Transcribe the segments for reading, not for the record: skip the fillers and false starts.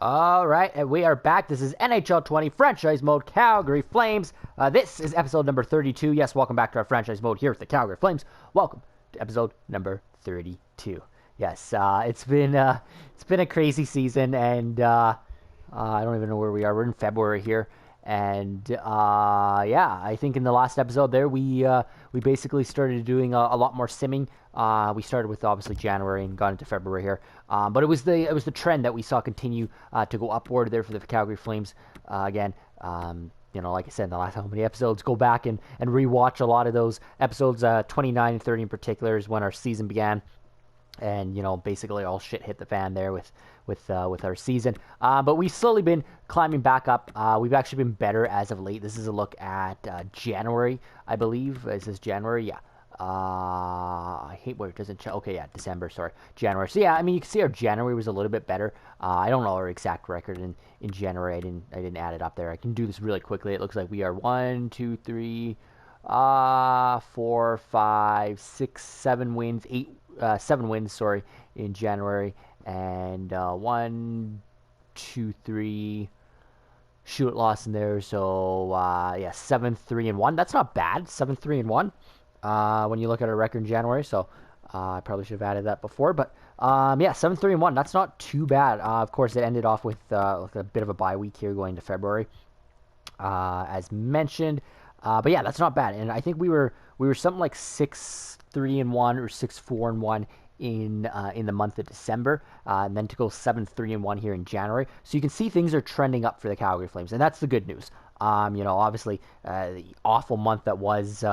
All right, and we are back. This is NHL 20 Franchise Mode Calgary Flames. This is episode number 32. Yes, welcome back to our franchise mode here at the Calgary Flames. Welcome to episode number 32. Yes, it's been a crazy season, and I don't even know where we are. We're in February here, and yeah, I think in the last episode there we basically started doing a lot more simming. We started with obviously January and got into February here, but it was the trend that we saw continue to go upward there for the Calgary Flames again. Like I said in the last how many episodes, go back and rewatch a lot of those episodes. 29 and 30 in particular is when our season began. And basically all shit hit the fan there with our season. But we've slowly been climbing back up. We've actually been better as of late. This is a look at January, I believe. Is this January? Yeah. I hate where it doesn't show. Okay, yeah, December. Sorry, January. So yeah, I mean, you can see our January was a little bit better. I don't know our exact record in January. I didn't add it up there. I can do this really quickly. It looks like we are 1, 2, 3, 4, 5, 6, 7 wins, 7 wins, sorry, in January, and 1, 2, 3 shoot loss in there. So yeah, 7, 3, and 1. That's not bad. 7, 3, and 1. When you look at our record in January, so I probably should have added that before, but yeah, 7, 3, and 1. That's not too bad. Of course, it ended off with a bit of a bye week here going to February, as mentioned. But yeah, that's not bad. And I think we were something like 6, 3, and 1 or 6, 4, and 1 in the month of December, and then to go 7, 3, and 1 here in January. So you can see things are trending up for the Calgary Flames, and that's the good news. Obviously, the awful month that was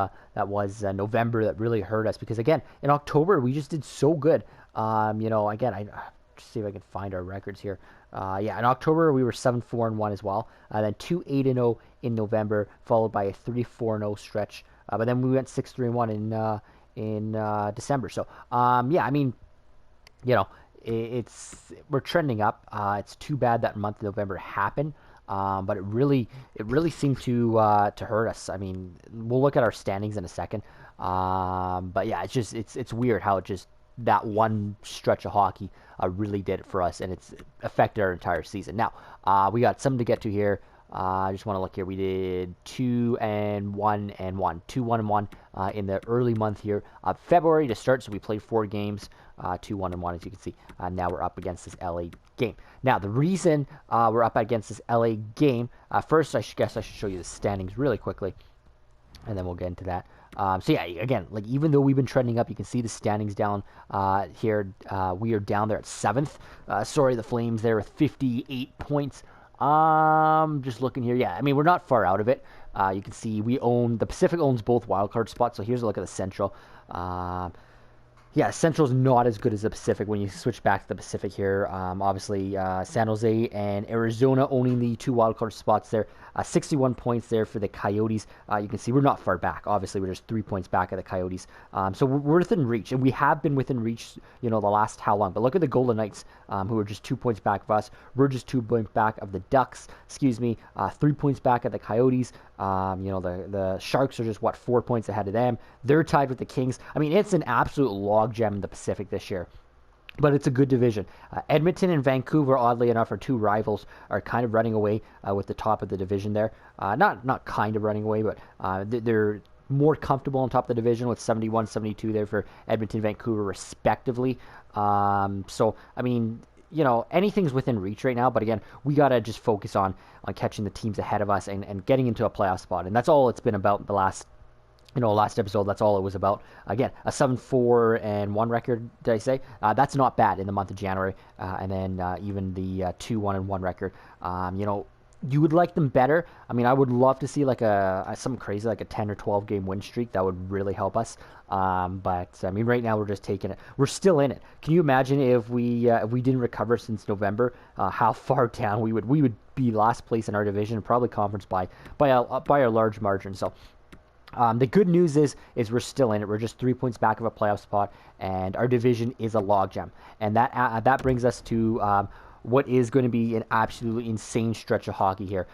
November that really hurt us, because again, in October we just did so good. Again, I just see if I can find our records here. Yeah, in October we were 7, 4, and 1 as well. Then 2, 8, and 0 in November, followed by a 3, 4, and 0 stretch. But then we went 6, 3, and 1 in December. So yeah, I mean, we're trending up. It's too bad that month of November happened. But it really seemed to hurt us. I mean, we'll look at our standings in a second. But yeah, it's weird how it just, that one stretch of hockey really did it for us, and it's affected our entire season. Now, we got something to get to here. I just want to look here. We did 2 and 1 and 1. 2, 1 and 1 in the early month here of February to start. So we played 4 games, 2, 1 and 1, as you can see. Now we're up against this LA game. Now the reason we're up against this LA game, first I should show you the standings really quickly, and then we'll get into that. So yeah, again, like even though we've been trending up, you can see the standings down here. We are down there at 7th. Sorry, the Flames there with 58 points. Just looking here, yeah, I mean, we're not far out of it. You can see the Pacific owns both wildcard spots, so here's a look at the Central. Yeah, Central's not as good as the Pacific when you switch back to the Pacific here. Obviously, San Jose and Arizona owning the 2 wildcard spots there. 61 points there for the Coyotes. You can see we're not far back. Obviously, we're just 3 points back of the Coyotes. So we're within reach, and we have been within reach, the last how long. But look at the Golden Knights, who are just 2 points back of us. We're just 2 points back of the Ducks. 3 points back of the Coyotes. The Sharks are just 4 points ahead of them. They're tied with the Kings. I mean, it's an absolute logjam in the Pacific this year. But it's a good division. Edmonton and Vancouver, oddly enough, are 2 rivals, are kind of running away with the top of the division there. Not kind of running away, but they're more comfortable on top of the division with 71, 72 there for Edmonton, Vancouver, respectively. So, I mean, anything's within reach right now. But again, we got to just focus on catching the teams ahead of us and getting into a playoff spot. And that's all it's been about the last episode. That's all it was about. Again, a 7, 4, and 1 record, did I say? That's not bad in the month of January. And then even the 2, 1, and 1 record. You would like them better. I mean, I would love to see like something crazy, like a 10 or 12 game win streak. That would really help us. But I mean, right now we're just taking it. We're still in it. Can you imagine if we didn't recover since November? How far down we would be last place in our division, probably conference by a large margin. So. The good news is we're still in it. We're just 3 points back of a playoff spot, and our division is a logjam. And that brings us to what is going to be an absolutely insane stretch of hockey here.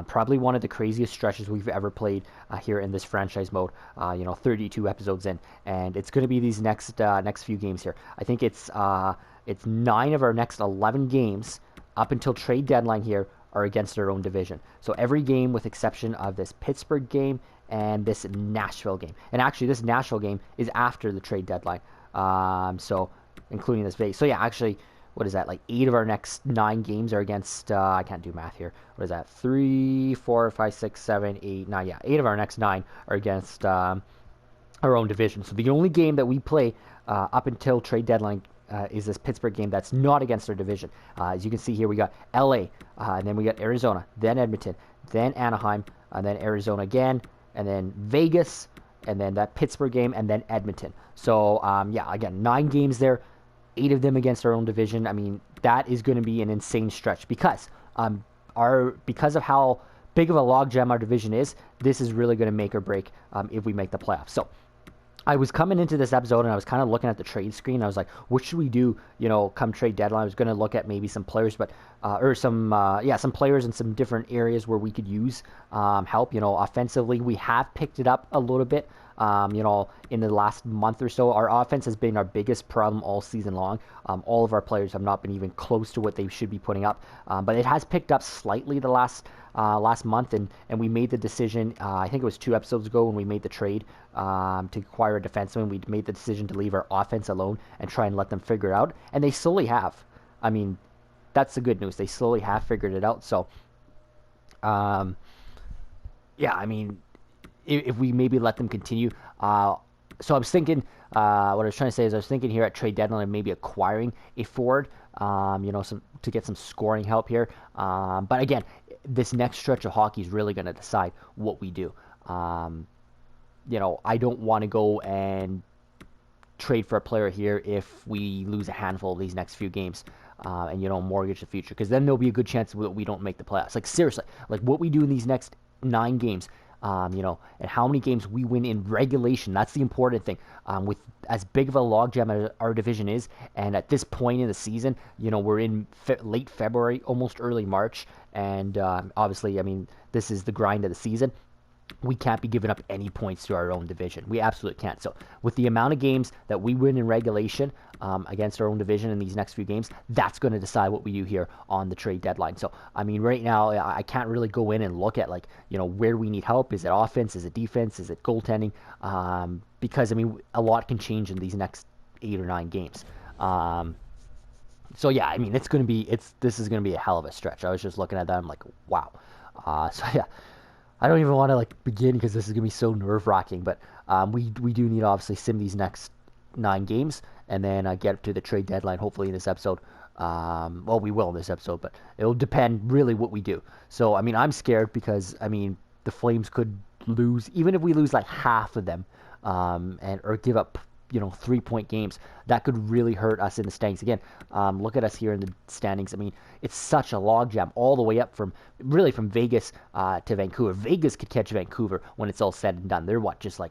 Probably one of the craziest stretches we've ever played here in this franchise mode. 32 episodes in, and it's going to be these next few games here. I think it's 9 of our next 11 games up until trade deadline here, are against their own division. So every game, with exception of this Pittsburgh game and this Nashville game. And actually, this Nashville game is after the trade deadline. So including this Vegas. So yeah, actually, what is that? Like 8 of our next 9 games are against. I can't do math here. What is that? 3, 4, 5, 6, 7, 8, 9. Yeah, 8 of our next 9 are against our own division. So the only game that we play up until trade deadline is this Pittsburgh game that's not against our division. As you can see here, we got LA, and then we got Arizona, then Edmonton, then Anaheim, and then Arizona again, and then Vegas, and then that Pittsburgh game, and then Edmonton. So, yeah, again, 9 games there, 8 of them against our own division. I mean, that is going to be an insane stretch because because of how big of a logjam our division is, this is really going to make or break if we make the playoffs. So, I was coming into this episode and I was kind of looking at the trade screen. I was like, what should we do, come trade deadline? I was going to look at maybe some players, but some players in some different areas where we could use help. Offensively, we have picked it up a little bit. In the last month or so, our offense has been our biggest problem all season long. All of our players have not been even close to what they should be putting up, but it has picked up slightly the last month, and we made the decision. I think it was 2 episodes ago when we made the trade to acquire a defenseman. We made the decision to leave our offense alone and try and let them figure it out, and they slowly have. I mean, that's the good news. They slowly have figured it out. So, yeah, I mean, if we maybe let them continue. So I was thinking, what I was trying to say is I was thinking here at trade deadline of maybe acquiring a forward, to get some scoring help here. But again, this next stretch of hockey is really going to decide what we do. I don't want to go and trade for a player here if we lose a handful of these next few games. And mortgage the future, because then there'll be a good chance that we don't make the playoffs. Like, seriously, like what we do in these next 9 games, and how many games we win in regulation. That's the important thing. With as big of a logjam as our division is, and at this point in the season, we're in late February, almost early March, and obviously, I mean, this is the grind of the season. We can't be giving up any points to our own division. We absolutely can't. So with the amount of games that we win in regulation against our own division in these next few games, that's going to decide what we do here on the trade deadline. So, I mean, right now, I can't really go in and look at, where we need help. Is it offense? Is it defense? Is it goaltending? Because, I mean, a lot can change in these next 8 or 9 games. So, yeah, I mean, this is going to be a hell of a stretch. I was just looking at that. I'm like, wow. So, yeah. I don't even want to begin because this is gonna be so nerve-wracking. But we do need to obviously sim these next 9 games and then get to the trade deadline. Hopefully in this episode. Well, we will in this episode, but it'll depend really what we do. So I mean, I'm scared because I mean the Flames could lose, even if we lose like half of them, or give up 3-point games. That could really hurt us in the standings. Again, look at us here in the standings. I mean, it's such a logjam all the way up from Vegas to Vancouver. Vegas could catch Vancouver when it's all said and done. They're just like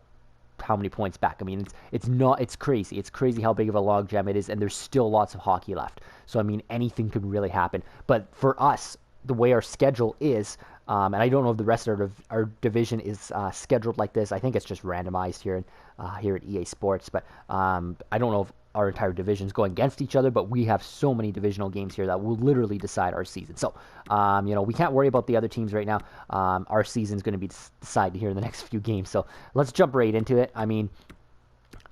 how many points back? I mean, it's crazy. It's crazy how big of a logjam it is, and there's still lots of hockey left. So I mean, anything could really happen. But for us, the way our schedule is, and I don't know if the rest of our division is scheduled like this. I think it's just randomized here at EA Sports. But I don't know if our entire division is going against each other. But we have so many divisional games here that will literally decide our season. So, we can't worry about the other teams right now. Our season is going to be decided here in the next few games. So let's jump right into it. I mean,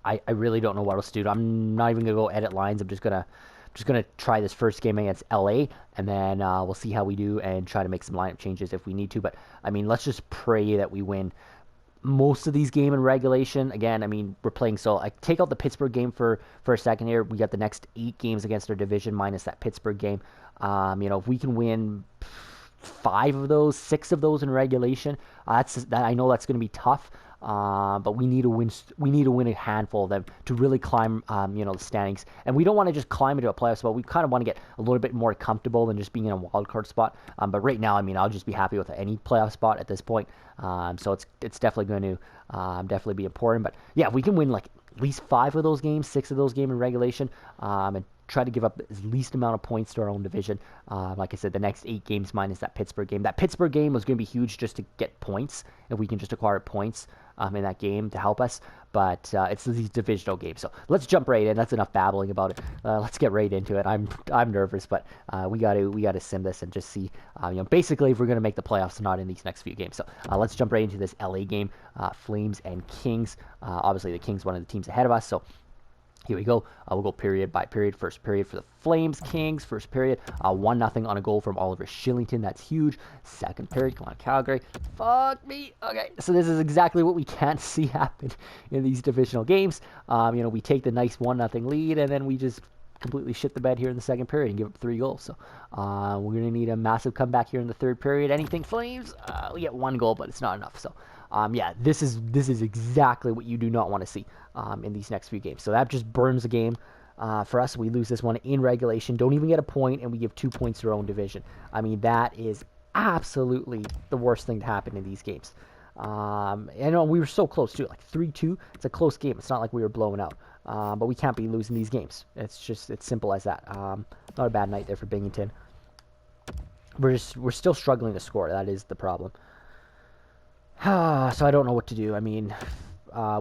I really don't know what else to do. I'm not even going to go edit lines. I'm just going to try this first game against LA, and then we'll see how we do and try to make some lineup changes if we need to. But, I mean, let's just pray that we win most of these games in regulation. Again, I mean, we're playing so... I take out the Pittsburgh game for a second here. We got the next 8 games against our division minus that Pittsburgh game. If we can win 5 of those, 6 of those in regulation, I know that's going to be tough. But we need to win. We need to win a handful of them to really climb, the standings. And we don't want to just climb into a playoff spot. We kind of want to get a little bit more comfortable than just being in a wild card spot. But right now, I mean, I'll just be happy with any playoff spot at this point. So it's definitely going to definitely be important. But yeah, if we can win at least 5 of those games, 6 of those games in regulation, and try to give up as least amount of points to our own division. Like I said, the next 8 games minus that Pittsburgh game. That Pittsburgh game was going to be huge just to get points, if we can just acquire points. in that game to help us. But it's these divisional games. So let's jump right in. That's enough babbling about it. Let's get right into it. I'm nervous, but we gotta sim this and just see. Basically, if we're gonna make the playoffs, not in these next few games. So let's jump right into this LA game. Flames and Kings. Obviously, the Kings one of the teams ahead of us. So here we go. We'll go period by period. First period for the Flames, Kings. First period, 1-0 on a goal from Oliver Shillington. That's huge. Second period, come on, Calgary. Fuck me. Okay, so this is exactly what we can't see happen in these divisional games. We take the nice 1-0 lead, and then we just completely shit the bed here in the second period and give up 3 goals. So we're going to need a massive comeback here in the third period. Anything Flames? We get 1 goal, but it's not enough. So yeah, this is exactly what you do not want to see in these next few games. So that just burns the game for us. We lose this one in regulation, don't even get a point, and we give 2 points to our own division. I mean, that is absolutely the worst thing to happen in these games. We were so close too, like 3-2. It's a close game. It's not like we were blowing out. But we can't be losing these games. It's simple as that. Not a bad night there for Binghamton. We're still struggling to score. That is the problem. So I don't know what to do. I mean,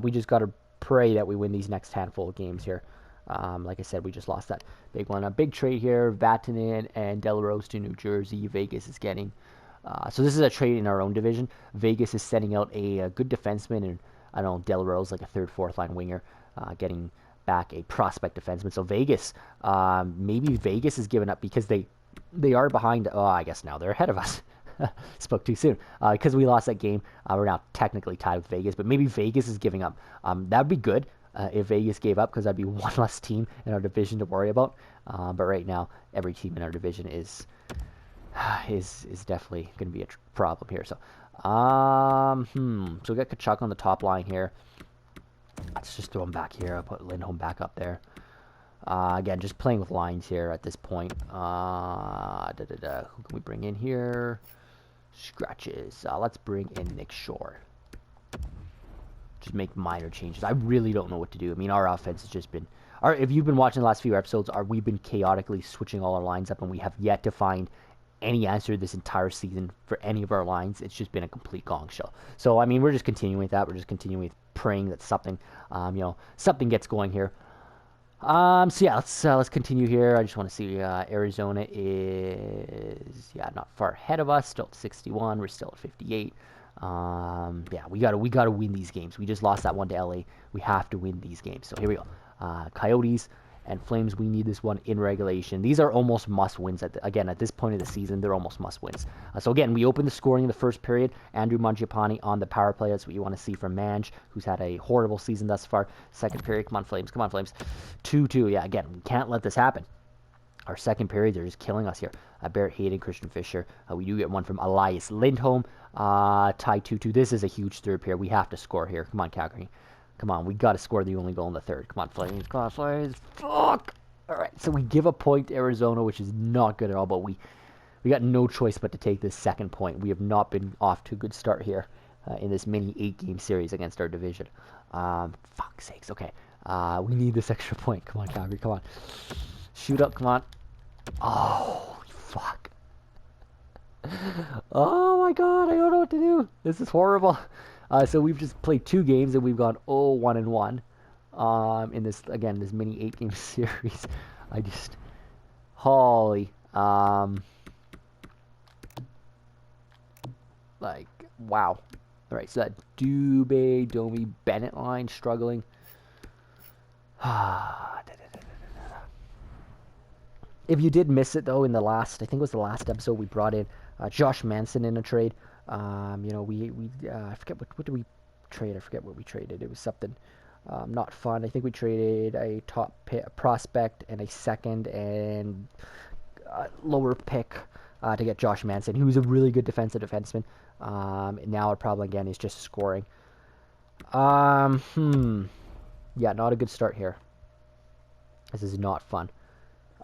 we just got to pray that we win these next handful of games here. Like I said, we just lost that big one. A big trade here, Vatanen and Delarose to New Jersey. Vegas is getting. So this is a trade in our own division. Vegas is sending out a good defenseman, and I don't know, Delarose, like a third, fourth line winger, getting back a prospect defenseman. So Vegas, maybe Vegas is giving up because they are behind. Oh, I guess now they're ahead of us. Spoke too soon. Because we lost that game, we're now technically tied with Vegas. But maybe Vegas is giving up. That would be good if Vegas gave up, because that'd be one less team in our division to worry about. But right now, every team in our division is definitely going to be a problem here. So, so we got Kachuk on the top line here. Let's just throw him back here. I'll put Lindholm back up there. Again, just playing with lines here at this point. Who can we bring in here? Scratches. Let's bring in Nick Shore. Just make minor changes. I really don't know what to do. I mean, our offense has just been... If you've been watching the last few episodes, we've been chaotically switching all our lines up, and we have yet to find any answer this entire season for any of our lines. It's just been a complete gong show. So, I mean, we're just continuing with that. We're just continuing with praying that something, something gets going here. So yeah, let's continue here. I just want to see Arizona is not far ahead of us. Still at 61. We're still at 58. Yeah, we gotta win these games. We just lost that one to LA. We have to win these games. So here we go. Coyotes and Flames, we need this one in regulation. These are almost must-wins. Again, at this point of the season, they're almost must-wins. So again, we opened the scoring in the first period. Andrew Mangiapane on the power play. That's what you want to see from Mange, who's had a horrible season thus far. Second period, come on, Flames. Come on, Flames. 2-2. Yeah, again, we can't let this happen. Our second period, they're just killing us here. Barrett Hayden, Christian Fisher. We do get one from Elias Lindholm. Tie 2-2. This is a huge third period. We have to score here. Come on, Calgary. Come on, we got to score the only goal in the third. Come on, Flames. Come on, Flames. Fuck! All right, so we give a point to Arizona, which is not good at all, but we got no choice but to take this second point. We have not been off to a good start here in this mini 8-game series against our division. Fuck's sakes. Okay, we need this extra point. Come on, Calgary. Come on. Shoot up. Come on. Oh, fuck. Oh, my God. I don't know what to do. This is horrible. So we've just played 2 games, and we've gone 1-1 in this, again, this mini 8-game series. I just... Holy... like, wow. Alright, so that Dubé, Domi, Bennett line struggling. If you did miss it, though, in the last, I think it was the last episode, we brought in Josh Manson in a trade. I forget what did we trade. I forget what we traded. It was something not fun. I think we traded a top prospect and a second and lower pick to get Josh Manson, who's a really good defenseman. And now our problem again is just scoring. Yeah, not a good start here. This is not fun.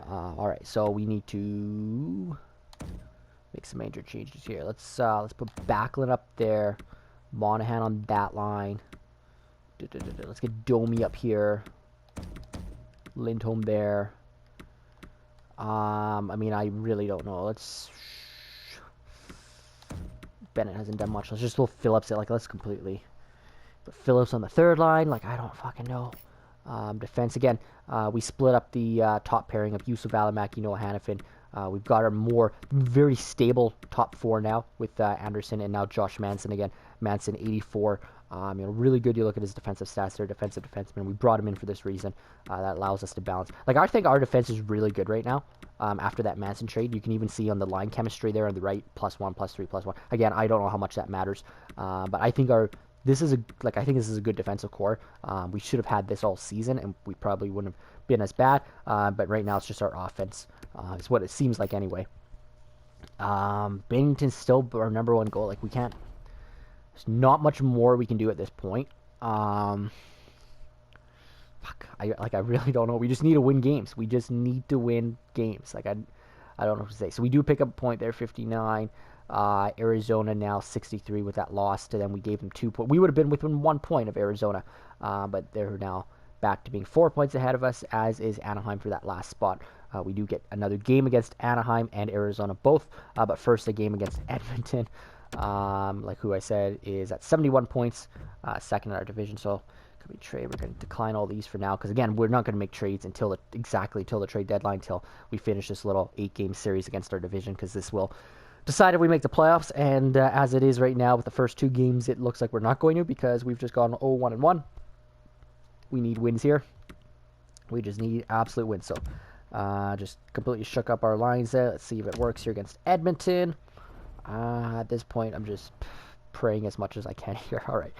All right, so we need to make some major changes here. Let's put Backlund up there, Monahan on that line. Let's get Domi up here, Lindholm there. I mean, I really don't know. Bennett hasn't done much. Let's just fill Phillips. Let's completely But Phillips on the third line, like, I don't fucking know. Defense, again, we split up the top pairing of Yusuf Alamaki, Noah Hannafin. We've got our more very stable top four now with Anderson and now Josh Manson again. Manson, 84. Really good. You look at his defensive stats there, defensive defenseman. We brought him in for this reason. That allows us to balance. Like, I think our defense is really good right now. After that Manson trade, you can even see on the line chemistry there on the right, +1, +3, +1. Again, I don't know how much that matters, but I think this is a good defensive core. We should have had this all season, and we probably wouldn't have been as bad. But right now, it's just our offense. It's what it seems like anyway. Bennington's still our number one goal. Like, we can't. There's not much more we can do at this point. I really don't know. We just need to win games. We just need to win games. Like, I don't know what to say. So we do pick up a point there, 59. Arizona now 63 with that loss to them. We gave them 2 points. We would have been within 1 point of Arizona, but they're now back to being 4 points ahead of us, as is Anaheim for that last spot. We do get another game against Anaheim and Arizona both, but first a game against Edmonton, like who I said is at 71 points, second in our division. So could be trade. We're going to decline all these for now because, again, we're not going to make trades until the trade deadline, until we finish this little 8-game series against our division, because this will decide if we make the playoffs. And as it is right now with the first 2 games, it looks like we're not going to, because we've just gone 0-1-1. We need wins here. We just need absolute wins. So just completely shook up our lines there. Let's see if it works here against Edmonton. At this point, I'm just praying as much as I can here. All right.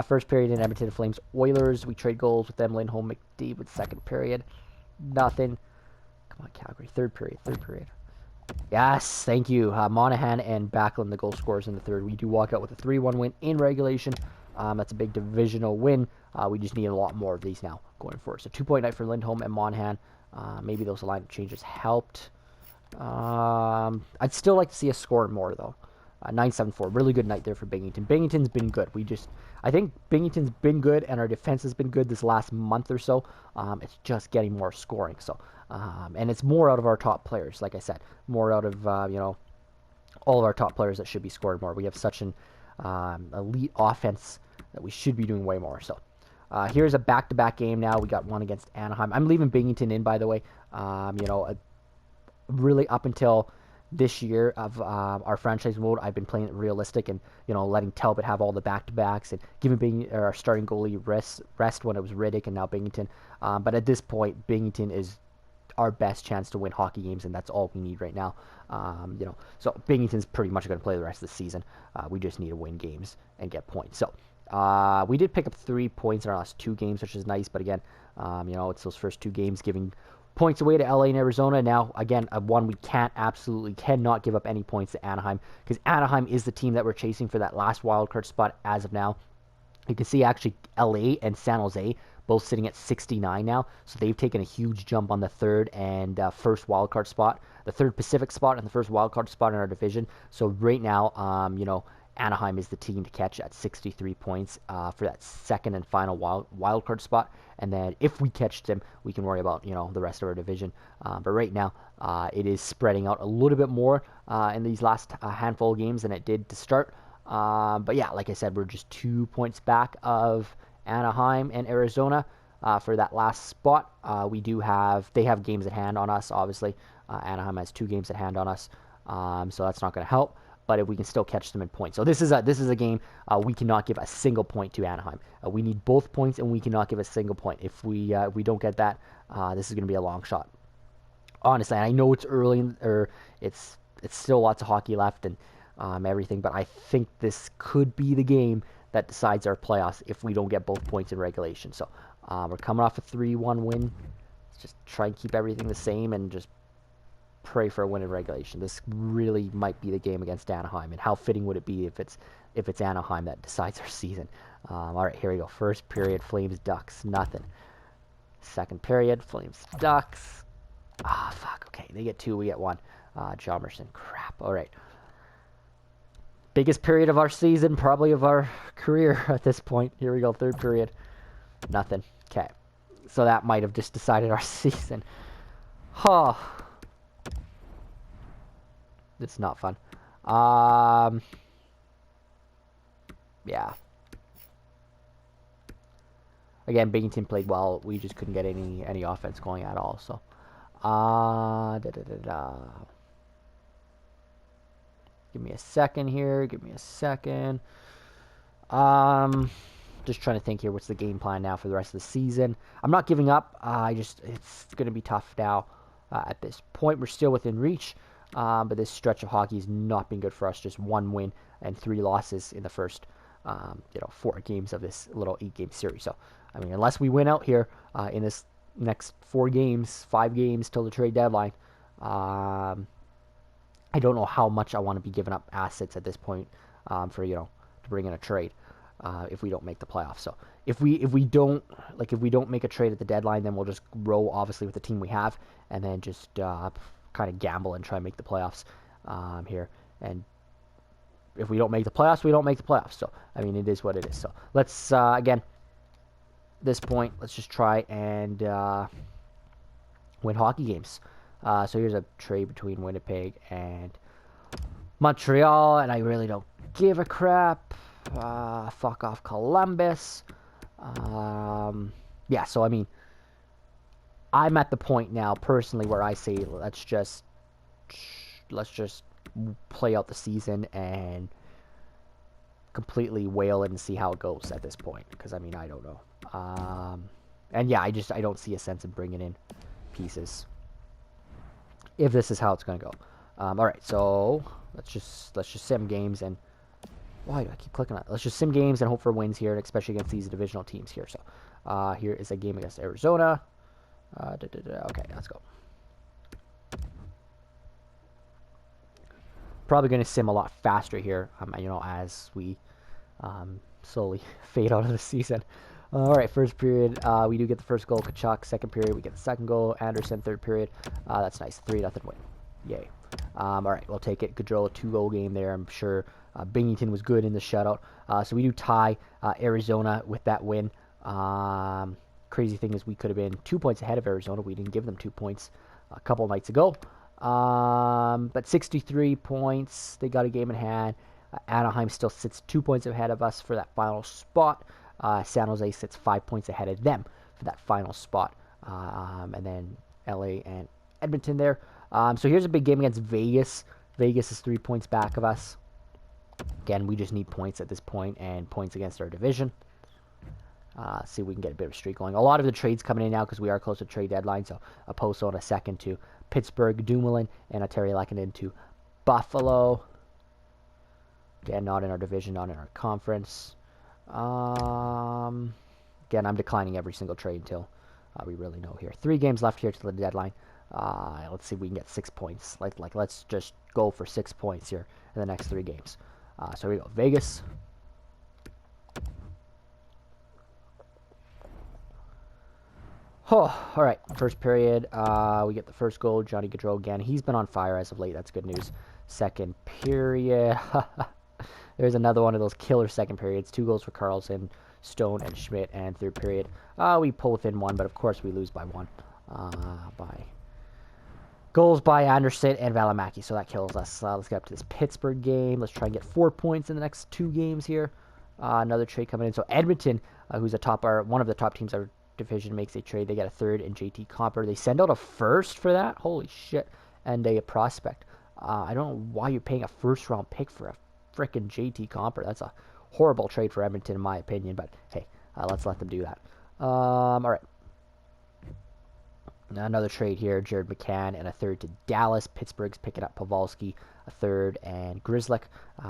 First period in Edmonton Flames Oilers. We trade goals with them. Lindholm, McDavid. Second period, nothing. Come on, Calgary. Third period. Yes, thank you. Monahan and Backlund, the goal scorers in the third. We do walk out with a 3-1 win in regulation. That's a big divisional win. We just need a lot more of these now going forward. So 2-point night for Lindholm and Monahan. Maybe those lineup changes helped. I'd still like to see us score more, though. 9-7-4. Really good night there for Binghamton. Binghamton's been good. I think Binghamton's been good, and our defense has been good this last month or so. It's just getting more scoring. So, and it's more out of our top players, like I said. More out of, all of our top players that should be scoring more. We have such an elite offense that we should be doing way more. So, here's a back-to-back game now. We got one against Anaheim. I'm leaving Binghamton in, by the way. Really up until this year of our franchise mode, I've been playing it realistic and, letting Talbot have all the back-to-backs and giving our starting goalie rest when it was Riddick and now Binghamton. But at this point, Binghamton is our best chance to win hockey games, and that's all we need right now. So Binghamton's pretty much going to play the rest of the season. We just need to win games and get points. So we did pick up 3 points in our last 2 games, which is nice. But again, it's those first 2 games giving points away to LA and Arizona. Now, again, one we cannot give up any points to Anaheim, because Anaheim is the team that we're chasing for that last wildcard spot as of now. You can see actually LA and San Jose both sitting at 69 now, so they've taken a huge jump on the third and first wildcard spot, the third Pacific spot and the first wildcard spot in our division. So right now, Anaheim is the team to catch at 63 points for that second and final wildcard spot. And then if we catch them, we can worry about, the rest of our division. But right now, it is spreading out a little bit more in these last handful of games than it did to start. But yeah, like I said, we're just 2 points back of Anaheim and Arizona for that last spot. They have games at hand on us, obviously. Anaheim has 2 games at hand on us, so that's not going to help. But if we can still catch them in points. So this is a game we cannot give a single point to Anaheim. We need both points, and we cannot give a single point. If we don't get that, this is going to be a long shot. Honestly, I know it's early, or it's still lots of hockey left and everything, but I think this could be the game that decides our playoffs if we don't get both points in regulation. So we're coming off a 3-1 win. Let's just try and keep everything the same and just pray for a win in regulation. This really might be the game against Anaheim, and how fitting would it be if it's Anaheim that decides our season. All right, here we go. First period, Flames Ducks, nothing. Second period, Flames Ducks. Fuck. Okay, they get 2, we get 1. Jomerson, crap. All right. Biggest period of our season, probably of our career at this point. Here we go, third period, nothing. Okay, so that might have just decided our season. It's not fun. Yeah. again, Binghamton played well. We just couldn't get any offense going at all. So, give me a second here. Give me a second. Just trying to think here. What's the game plan now for the rest of the season? I'm not giving up. It's going to be tough now. At this point, we're still within reach. But this stretch of hockey has not been good for us. Just 1 win and 3 losses in the first, 4 games of this little 8-game series. So, I mean, unless we win out here in this next 4 games, 5 games till the trade deadline, I don't know how much I want to be giving up assets at this point for to bring in a trade if we don't make the playoffs. So if we don't make a trade at the deadline, then we'll just roll obviously with the team we have, and then just kind of gamble and try and make the playoffs here. And if we don't make the playoffs, we don't make the playoffs. So I mean, it is what it is. So let's again, this point, let's just try and win hockey games. So here's a trade between Winnipeg and Montreal, and I really don't give a crap. Fuck off Columbus. Yeah, so I mean, I'm at the point now personally where I say let's just play out the season and completely whale it and see how it goes at this point, because I mean, I don't know. And yeah, I don't see a sense in bringing in pieces if this is how it's going to go. All right, so let's just sim games, and why do I keep clicking on it? Let's just sim games and hope for wins here, and especially against these divisional teams here. So here is a game against Arizona. Okay, let's go. Probably going to sim a lot faster here, as we slowly fade out of the season. All right, first period, we do get the first goal, Kachuk. Second period, we get the second goal, Anderson. Third period, that's nice, 3-0 win. Yay. All right, we'll take it. Gaudreau, 2-goal game there. I'm sure Binghamton was good in the shutout. So we do tie Arizona with that win. Crazy thing is we could have been 2 points ahead of Arizona. We didn't give them 2 points a couple nights ago. But 63 points, they got a game in hand. Anaheim still sits 2 points ahead of us for that final spot. San Jose sits 5 points ahead of them for that final spot. And then LA and Edmonton there. So here's a big game against Vegas. Vegas is 3 points back of us. Again, we just need points at this point and points against our division. See if we can get a bit of a streak going. A lot of the trades coming in now because we are close to trade deadline. So a Poso in a second to Pittsburgh, Dumoulin, and a Terry Lehkonen to Buffalo. Again, not in our division, not in our conference. Again, I'm declining every single trade until we really know here. 3 games left here to the deadline. Let's see if we can get 6 points. Like let's just go for 6 points here in the next 3 games. So here we go. Vegas. Oh, all right. First period, we get the first goal. Johnny Gaudreau again. He's been on fire as of late. That's good news. Second period. There's another one of those killer second periods. 2 goals for Carlson, Stone, and Schmidt. And third period, we pull within 1, but of course we lose by 1. By goals by Anderson and Valimaki, so that kills us. Let's get up to this Pittsburgh game. Let's try and get 4 points in the next 2 games here. Another trade coming in. So Edmonton, who's one of the top teams of our division, makes a trade. They get a third in JT Compher. They send out a first for that. Holy shit. And a prospect. I don't know why you're paying a first-round pick for a frickin' JT Compher. That's a horrible trade for Edmonton, in my opinion. But, hey, let's let them do that. All right. Another trade here, Jared McCann and a third to Dallas. Pittsburgh's picking up Pavelski, a third, and Grzelcyk.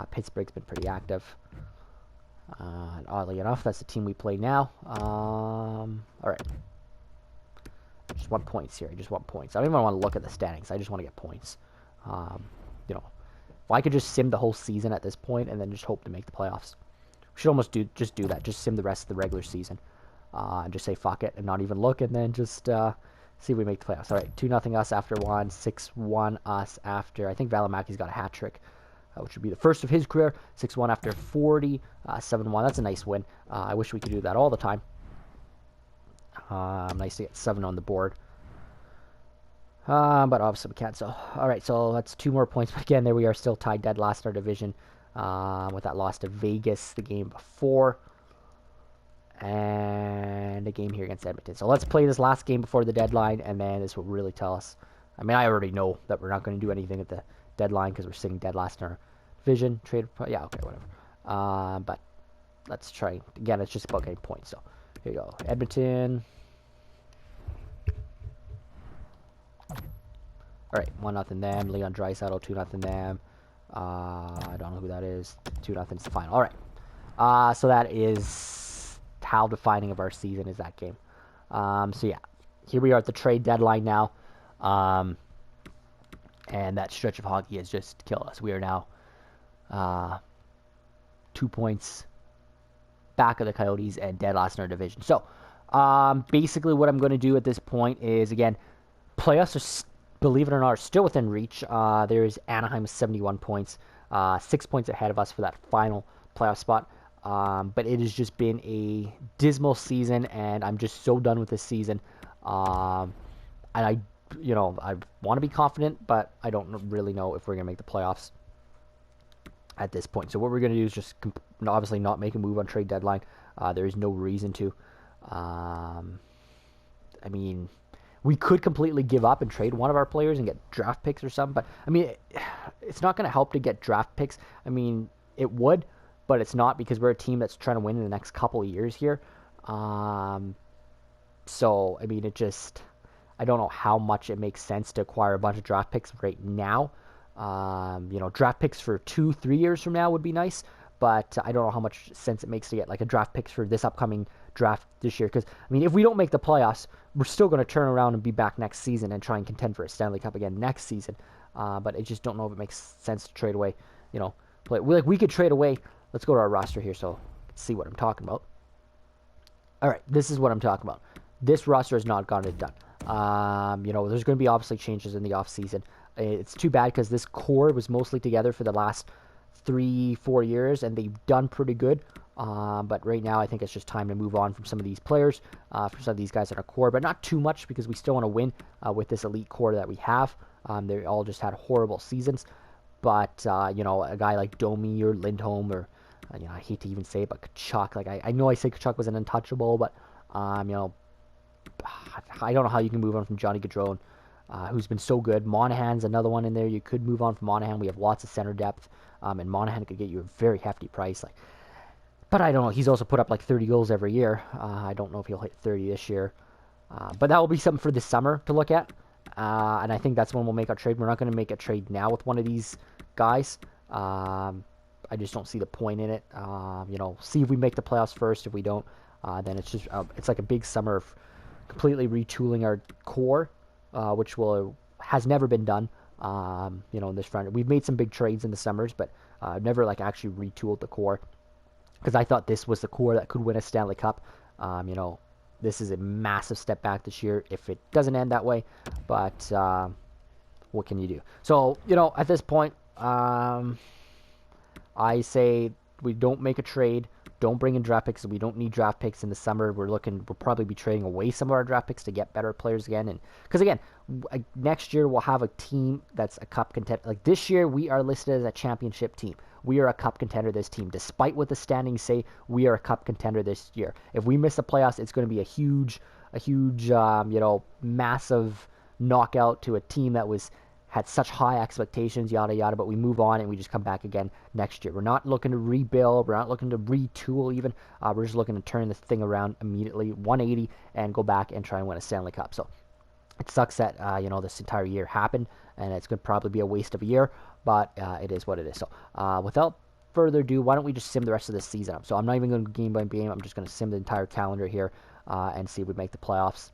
Pittsburgh's been pretty active. And oddly enough, that's the team we play now. All right. Just 1 point here. Just 1 point. I don't even want to look at the standings. I just want to get points. If I could just sim the whole season at this point and then just hope to make the playoffs. We should almost do that. Just sim the rest of the regular season. And just say fuck it and not even look, and then just see if we make the playoffs. All right, 2-0 us after 1, 6-1 us after. I think Valimaki's got a hat trick, which would be the first of his career. 6-1 after 40, 7-1. That's a nice win. I wish we could do that all the time. Nice to get 7 on the board. But obviously we can't. So, all right, so that's 2 more points. But again, there we are, still tied dead last in our division with that loss to Vegas the game before. and a game here against Edmonton. So let's play this last game before the deadline, and then this will really tell us. I mean, I already know that we're not going to do anything at the deadline because we're sitting dead last in our division. Trade, yeah, okay, whatever. But let's try. Again, it's just about getting points. So here you go. Edmonton. All right, 1-0 them. Leon Draisaitl, 2-0 them. I don't know who that is. 2-0 is the final. All right. So that is how defining of our season is that game. So yeah, here we are at the trade deadline now. And that stretch of hockey has just killed us. We are now 2 points back of the Coyotes and dead last in our division. So basically what I'm going to do at this point is, again, playoffs are, believe it or not, are still within reach. There's Anaheim with 71 points, 6 points ahead of us for that final playoff spot. But it has just been a dismal season, and I'm just so done with this season. And I want to be confident, but I don't really know if we're going to make the playoffs at this point. So what we're going to do is just obviously not make a move on trade deadline. There is no reason to. I mean, we could completely give up and trade one of our players and get draft picks or something. But, I mean, it's not going to help to get draft picks. I mean, it would, but it's not, because we're a team that's trying to win in the next couple of years here. So, I mean, I don't know how much it makes sense to acquire a bunch of draft picks right now. Draft picks for 2-3 years from now would be nice, but I don't know how much sense it makes to get like a draft picks for this upcoming draft this year. Because, I mean, if we don't make the playoffs, we're still going to turn around and be back next season and try and contend for a Stanley Cup again next season. But I just don't know if it makes sense to trade away, we could trade away. Let's go to our roster here so see what I'm talking about. All right, this is what I'm talking about. This roster has not gotten it done. There's going to be obviously changes in the offseason. It's too bad because this core was mostly together for the last 3-4 years, and they've done pretty good. But right now, I think it's just time to move on from some of these players, for some of these guys in our core, but not too much because we still want to win with this elite core that we have. They all just had horrible seasons. But, a guy like Domi or Lindholm or, I hate to even say it, but Kachuk. Like, I know I say Kachuk was an untouchable, but, I don't know how you can move on from Johnny Gaudreau, who's been so good. Monahan's another one in there. You could move on from Monahan. We have lots of center depth, and Monahan could get you a very hefty price. But I don't know. He's also put up like 30 goals every year. I don't know if he'll hit 30 this year. But that will be something for this summer to look at. And I think that's when we'll make our trade. We're not going to make a trade now with one of these guys. I just don't see the point in it. See if we make the playoffs first. If we don't, then it's like a big summer of completely retooling our core, which has never been done. In this front, we've made some big trades in the summers, but never actually retooled the core, because I thought this was the core that could win a Stanley Cup. This is a massive step back this year if it doesn't end that way, but what can you do? So, at this point, I say we don't make a trade. Don't bring in draft picks. We don't need draft picks in the summer. We'll probably be trading away some of our draft picks to get better players again. And because again, next year we'll have a team that's a cup contender. Like this year, we are listed as a championship team. We are a cup contender, this team. Despite what the standings say, we are a cup contender this year. If we miss the playoffs, it's going to be a huge, massive knockout to a team that had such high expectations, yada, yada, but we move on and we just come back again next year. We're not looking to rebuild. We're not looking to retool even. We're just looking to turn this thing around immediately, 180, and go back and try and win a Stanley Cup. So it sucks that, this entire year happened, and it's going to probably be a waste of a year, but it is what it is. So without further ado, why don't we just sim the rest of the season up? So I'm not even going to game by game. I'm just going to sim the entire calendar here and see if we make the playoffs.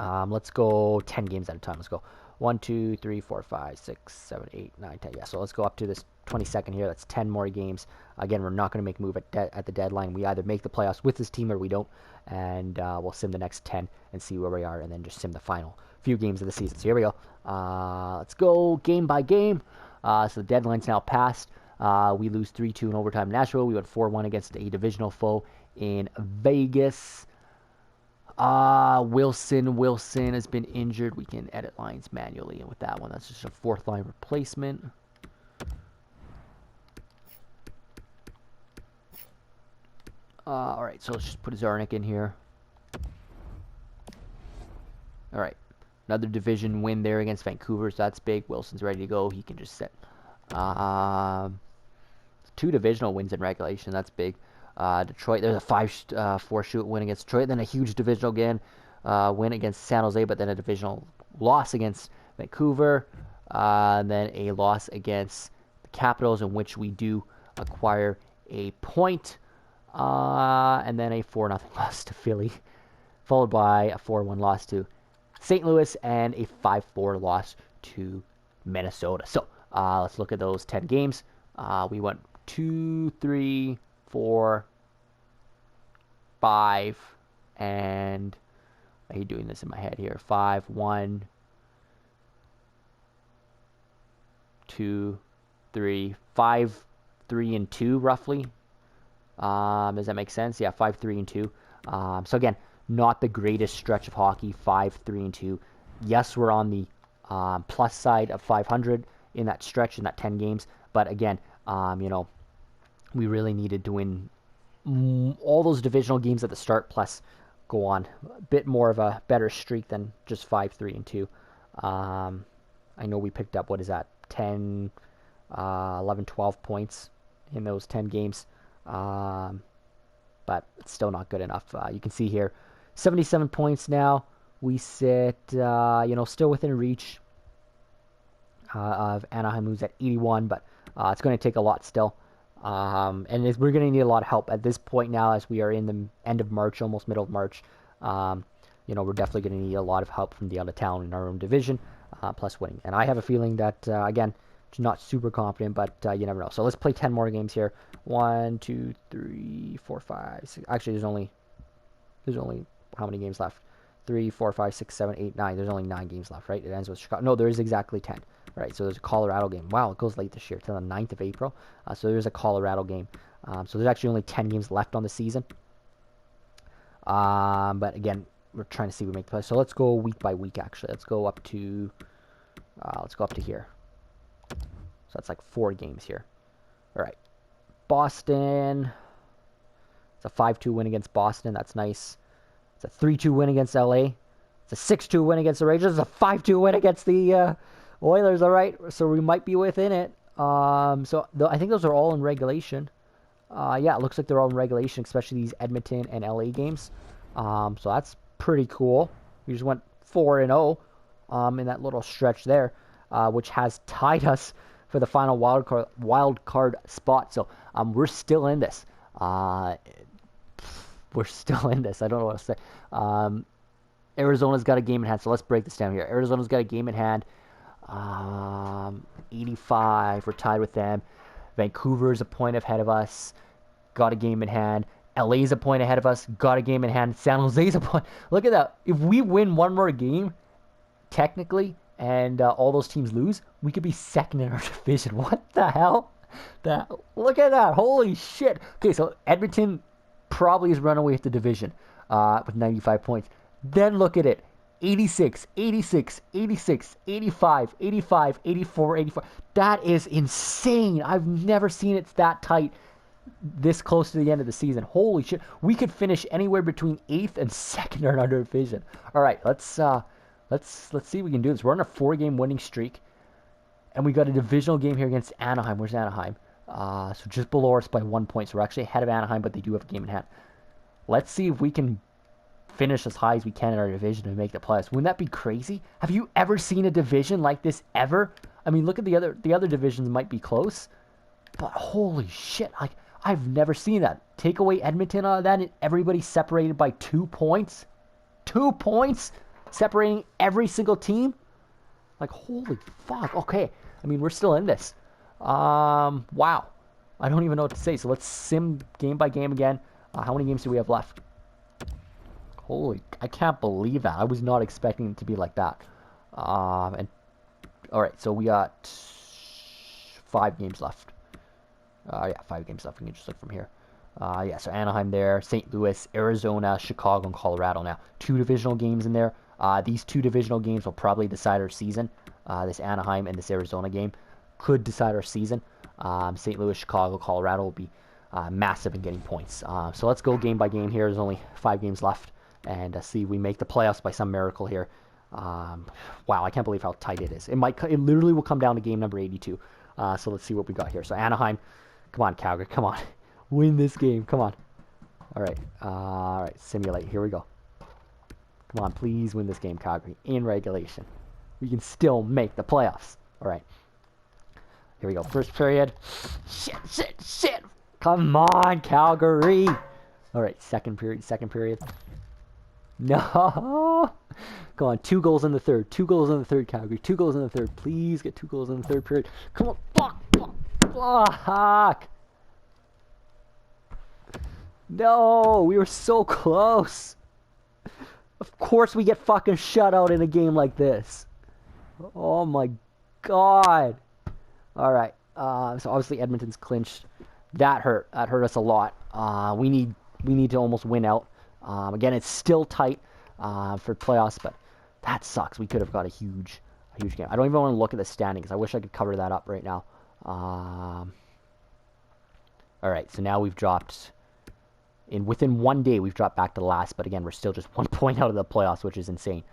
Let's go 10 games at a time. Let's go 1, 2, 3, 4, 5, 6, 7, 8, 9, 10. Yeah, so let's go up to this 22nd here. That's 10 more games. Again, we're not going to make a move at the deadline. We either make the playoffs with this team or we don't. And we'll sim the next 10 and see where we are, and then just sim the final few games of the season. So here we go. Let's go game by game. So the deadline's now passed. We lose 3-2 in overtime in Nashville. We went 4-1 against a divisional foe in Vegas. Wilson has been injured. We can edit lines manually, and with that one, that's just a fourth line replacement. All right, so let's just put Zarnik in here. All right, another division win there against Vancouver, so that's big. Wilson's ready to go. He can just sit. 2 divisional wins in regulation. That's big. Detroit, there's a 5-4 shoot win against Detroit. Then a huge divisional win against San Jose, but then a divisional loss against Vancouver. And then a loss against the Capitals, in which we do acquire a point. And then a 4-0 loss to Philly, followed by a 4-1 loss to St. Louis and a 5-4 loss to Minnesota. So let's look at those 10 games. We went 2, 3, 4, 5, and I hate doing this in my head here. 5, 1, 2, 3, 5, 3, and 2 roughly. Does that make sense? Yeah, 5, 3, and 2. So again, not the greatest stretch of hockey. 5, 3, and 2. Yes, we're on the plus side of 500 in that stretch, in that 10 games. But again, we really needed to win all those divisional games at the start, plus go on a bit more of a better streak than just 5, 3, and 2. I know we picked up, 10, 11, 12 points in those 10 games. But it's still not good enough. You can see here, 77 points now. We sit, still within reach of Anaheim, who's at 81, but it's going to take a lot still. And we're going to need a lot of help at this point now, as we are in the end of March, almost middle of March. We're definitely going to need a lot of help from the other talent in our own division, plus winning. And I have a feeling that, again, not super confident, but you never know. So let's play 10 more games here. 1, 2, 3, 4, 5, 6. Actually, there's only how many games left? 3, 4, 5, 6, 7, 8, 9. There's only 9 games left, right? It ends with Chicago. No, there is exactly 10. Right, so there's a Colorado game. Wow, it goes late this year, till the 9th of April. So there's a Colorado game. So there's actually only 10 games left on the season. But again, we're trying to see if we make the play. So let's go week by week, actually. Let's go up to here. So that's like 4 games here. All right. Boston. It's a 5-2 win against Boston. That's nice. It's a 3-2 win against LA. It's a 6-2 win against the Rangers. It's a 5-2 win against the Oilers. All right. So we might be within it. So I think those are all in regulation. Yeah, it looks like they're all in regulation, especially these Edmonton and LA games. So that's pretty cool. We just went 4-0 in that little stretch there, which has tied us for the final wild card spot. So we're still in this. We're still in this. I don't know what to say. Arizona's got a game in hand. So let's break this down here. Arizona's got a game in hand. 85. We're tied with them. Vancouver's a point ahead of us. Got a game in hand. LA's a point ahead of us. Got a game in hand. San Jose's a point. Look at that. If we win one more game, technically, and all those teams lose, we could be second in our division. What the hell? Look at that. Holy shit. Okay, so Edmonton probably is run away with the division with 95 points. Then look at it. 86, 86, 86, 85, 85, 84, 85. That is insane. I've never seen it that tight this close to the end of the season. Holy shit. We could finish anywhere between 8th and 2nd in our division. All right, let's see if we can do this. We're on a 4-game winning streak, and we got a divisional game here against Anaheim. Where's Anaheim? So just below us by 1 point. So we're actually ahead of Anaheim, but they do have a game in hand. Let's see if we can finish as high as we can in our division and make the playoffs. Wouldn't that be crazy? Have you ever seen a division like this ever? I mean, look at the other divisions might be close, but holy shit, I've never seen that. Take away Edmonton out of that, and everybody separated by 2 points. 2 points separating every single team. Like, holy fuck. Okay, I mean, we're still in this. Wow. I don't even know what to say. So let's sim game by game again. How many games do we have left? Holy, I can't believe that. I was not expecting it to be like that. And all right, so we got 5 games left. Yeah, 5 games left. We can just look from here. Yeah, so Anaheim there, St. Louis, Arizona, Chicago, and Colorado now. 2 divisional games in there. These 2 divisional games will probably decide our season. This Anaheim and this Arizona game could decide our season. St. Louis, Chicago, Colorado will be massive in getting points. So let's go game by game here. There's only 5 games left, and see if we make the playoffs by some miracle here. Wow, I can't believe how tight it is. It literally will come down to game number 82. So let's see what we got here. So Anaheim, come on, Calgary, come on, win this game, come on. All right, simulate. Here we go. Come on, please win this game, Calgary, in regulation. We can still make the playoffs. All right. Here we go. First period. Shit. Come on, Calgary. All right, second period. No. Go on, 2 goals in the third. 2 goals in the third, Calgary. 2 goals in the third. Please get 2 goals in the third period. Come on. Fuck. No, we were so close. Of course we get fucking shut out in a game like this. Oh my god. All right. So obviously Edmonton's clinched. That hurt. That hurt us a lot. We need to almost win out. Again, it's still tight for playoffs, but that sucks. We could have got a huge game. I don't even want to look at the standings. I wish I could cover that up right now. All right. So now we've dropped. Within 1 day, we've dropped back to last, but again, we're still just 1 point out of the playoffs, which is insane.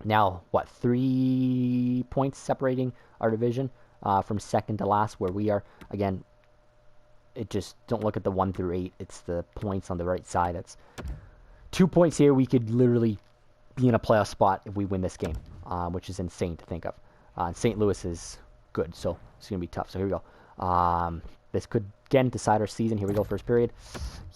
Now, 3 points separating our division from second to last, where we are. Again, don't look at the 1 through 8. It's the points on the right side. It's 2 points here. We could literally be in a playoff spot if we win this game, which is insane to think of. St. Louis is good, so it's going to be tough. So here we go. This could, again, decide our season. Here we go, first period.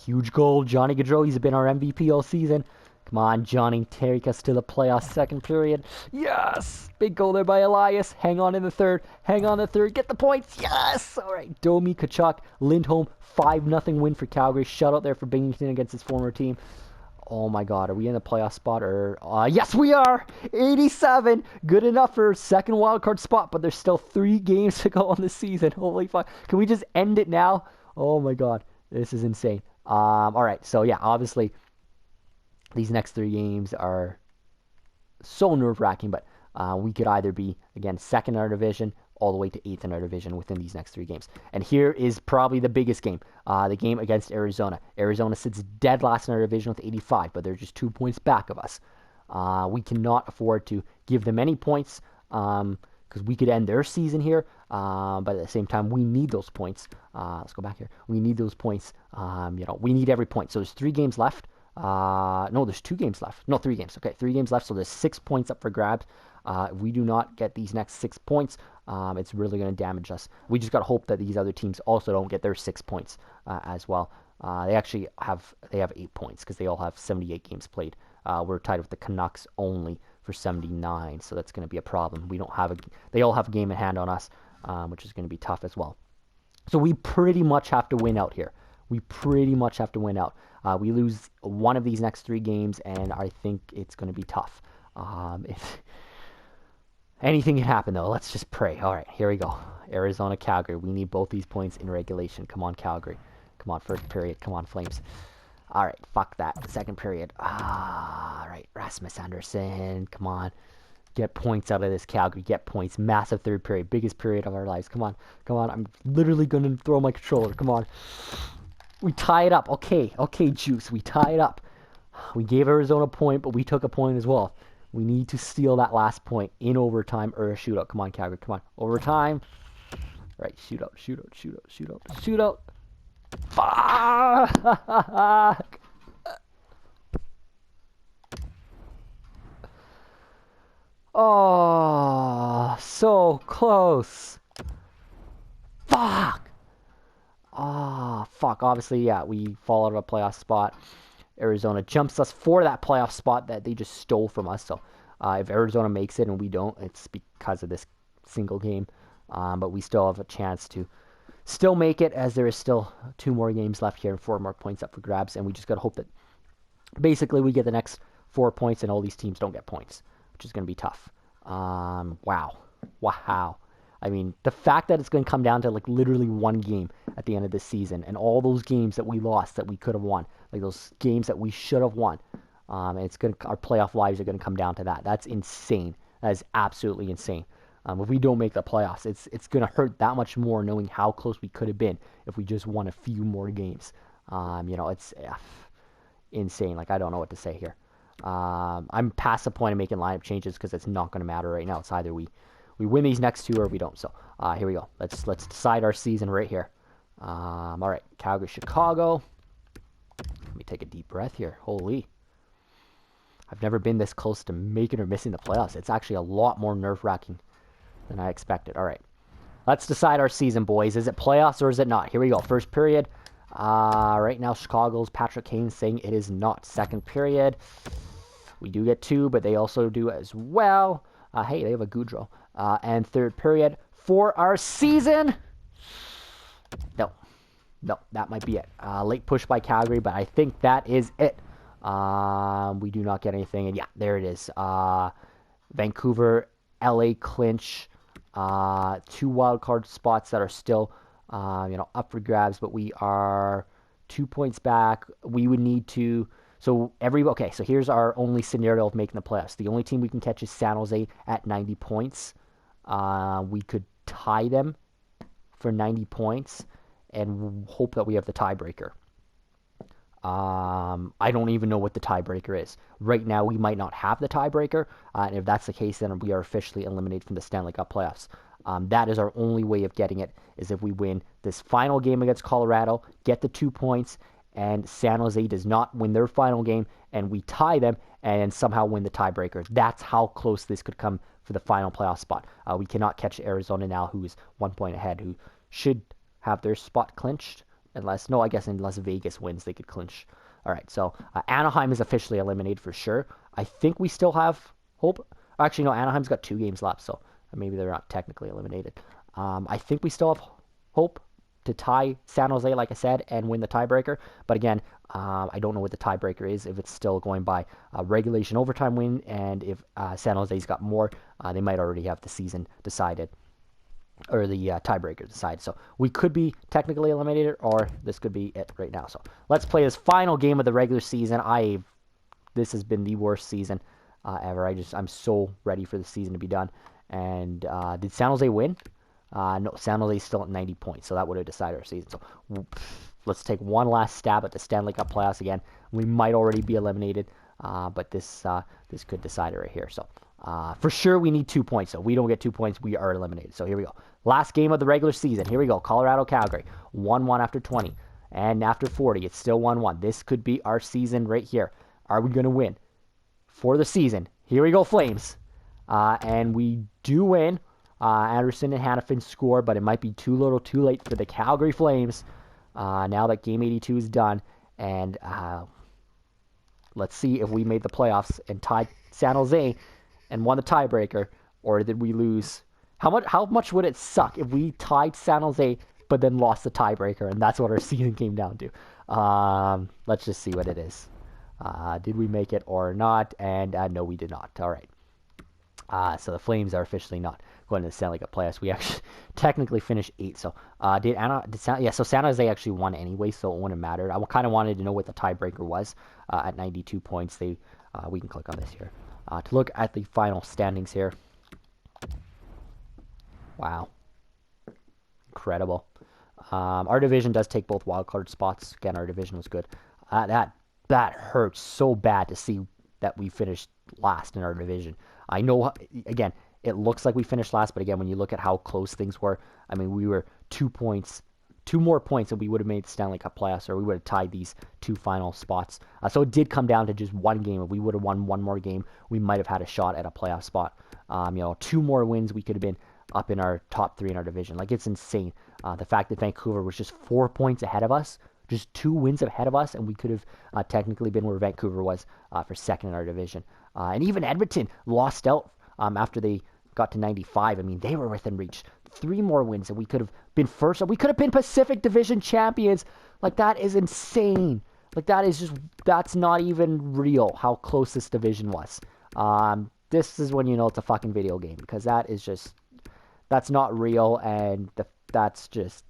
Huge goal. Johnny Gaudreau, he's been our MVP all season. Come on, Johnny, take us to the playoffs. Second period. Yes! Big goal there by Elias. Hang on in the third. Get the points. Yes! All right, Domi, Kachuk, Lindholm. 5-0 win for Calgary. Shutout there for Binghamton against his former team. Oh my god, are we in the playoff spot? Yes, we are! 87! Good enough for second wildcard spot, but there's still 3 games to go on this season. Holy fuck. Can we just end it now? Oh my god, this is insane. Alright, so yeah, obviously, these next 3 games are so nerve-wracking, but we could either be, again, second in our division, all the way to 8th in our division within these next 3 games. And here is probably the biggest game, the game against Arizona. Arizona sits dead last in our division with 85, but they're just 2 points back of us. We cannot afford to give them any points because we could end their season here, but at the same time, we need those points. Let's go back here. We need those points. We need every point. So there's 3 games left. No, there's 2 games left. No, 3 games. Okay, 3 games left, so there's 6 points up for grabs. If we do not get these next 6 points, it's really going to damage us. We just got to hope that these other teams also don't get their 6 points as well. They actually have 8 points because they all have 78 games played. We're tied with the Canucks only for 79, so that's going to be a problem. They all have a game in hand on us, which is going to be tough as well. So we pretty much have to win out here. We lose one of these next 3 games, and I think it's going to be tough. Anything can happen, though. Let's just pray. All right, here we go. Arizona, Calgary. We need both these points in regulation. Come on, Calgary. Come on, first period. Come on, Flames. All right, fuck that. Second period. All right, Rasmus Anderson. Come on. Get points out of this, Calgary. Get points. Massive third period. Biggest period of our lives. Come on. I'm literally going to throw my controller. Come on. We tie it up. Okay, Juice. We tie it up. We gave Arizona a point, but we took a point as well. We need to steal that last point in overtime or a shootout. Come on, Calgary. Come on. Overtime. Right, shootout. Fuck! Oh, so close. Fuck! Fuck. Obviously, yeah, we fall out of a playoff spot. Arizona jumps us for that playoff spot that they just stole from us. So if Arizona makes it and we don't, it's because of this single game. But we still have a chance to still make it, as there is still 2 more games left here and 4 more points up for grabs. And we just got to hope that basically we get the next 4 points and all these teams don't get points, which is going to be tough. Wow. I mean, the fact that it's going to come down to like literally 1 game at the end of this season, and all those games that we lost that we could have won, like those games that we should have won, and our playoff lives are going to come down to that. That's insane. That is absolutely insane. If we don't make the playoffs, it's going to hurt that much more knowing how close we could have been if we just won a few more games. It's insane. Like, I don't know what to say here. I'm past the point of making lineup changes because it's not going to matter right now. It's either we win these next two or we don't. So here we go. Let's decide our season right here. All right, Calgary, Chicago. Let me take a deep breath here. Holy. I've never been this close to making or missing the playoffs. It's actually a lot more nerve-wracking than I expected. All right. Let's decide our season, boys. Is it playoffs or is it not? Here we go. First period. Right now, Chicago's Patrick Kane saying it is not. Second period. We do get two, but they also do as well. Hey, they have a Goudreau. And third period for our season. No, that might be it. Late push by Calgary, but I think that is it. We do not get anything. And yeah, there it is. Vancouver, LA clinch. Two wild card spots that are still, up for grabs, but we are 2 points back. We would need to. So here's our only scenario of making the playoffs. The only team we can catch is San Jose at 90 points. We could tie them for 90 points and hope that we have the tiebreaker. I don't even know what the tiebreaker is. Right now, we might not have the tiebreaker, and if that's the case, then we are officially eliminated from the Stanley Cup playoffs. That is our only way of getting it, is if we win this final game against Colorado, get the 2 points, and San Jose does not win their final game, and we tie them, and somehow win the tiebreaker. That's how close this could come for the final playoff spot. We cannot catch Arizona now, who is 1 point ahead, who should have their spot clinched. Unless Vegas wins, they could clinch. All right, so Anaheim is officially eliminated for sure. I think we still have hope. Actually, no, Anaheim's got 2 games left, so maybe they're not technically eliminated. I think we still have hope to tie San Jose, like I said, and win the tiebreaker. But again, I don't know what the tiebreaker is, if it's still going by regulation overtime win, and if San Jose's got more, they might already have the season decided, or the tiebreaker decided. So we could be technically eliminated, or this could be it right now. So let's play this final game of the regular season. This has been the worst season ever. I'm so ready for the season to be done. And did San Jose win? No, San Jose's still at 90 points, so that would have decided our season. So let's take one last stab at the Stanley Cup playoffs again. We might already be eliminated, but this could decide it right here. So for sure, we need 2 points. So if we don't get 2 points, we are eliminated. So here we go. Last game of the regular season. Here we go. Colorado, Calgary. 1-1 after 20. And after 40, it's still 1-1. This could be our season right here. Are we going to win for the season? Here we go, Flames. And we do win. Anderson and Hannafin score, but it might be too little too late for the Calgary Flames now that Game 82 is done. And let's see if we made the playoffs and tied San Jose and won the tiebreaker, or did we lose? How much would it suck if we tied San Jose but then lost the tiebreaker, and that's what our season came down to? Let's just see what it is. Did we make it or not? And no, we did not. All right. So the Flames are officially not going to the Stanley Cup playoffs. We actually technically finished 8th. So so San Jose actually won anyway, so it wouldn't matter. I kind of wanted to know what the tiebreaker was at 92 points. We can click on this here to look at the final standings here. Wow, incredible. Our division does take both wildcard spots. Again, our division was good. That hurts so bad to see that we finished last in our division. I know, again, it looks like we finished last, but again, when you look at how close things were, I mean, we were 2 more points, and we would have made the Stanley Cup playoffs, or we would have tied these 2 final spots. So it did come down to just 1 game. If we would have won 1 more game, we might have had a shot at a playoff spot. 2 more wins, we could have been up in our top 3 in our division. Like, it's insane. The fact that Vancouver was just 4 points ahead of us, just 2 wins ahead of us, and we could have technically been where Vancouver was for second in our division. And even Edmonton lost out after they got to 95. I mean, they were within reach. 3 more wins, and we could have been first. We could have been Pacific Division champions. Like, that is insane. Like, that's not even real how close this division was. This is when you know it's a fucking video game, because that's not real, and that's just,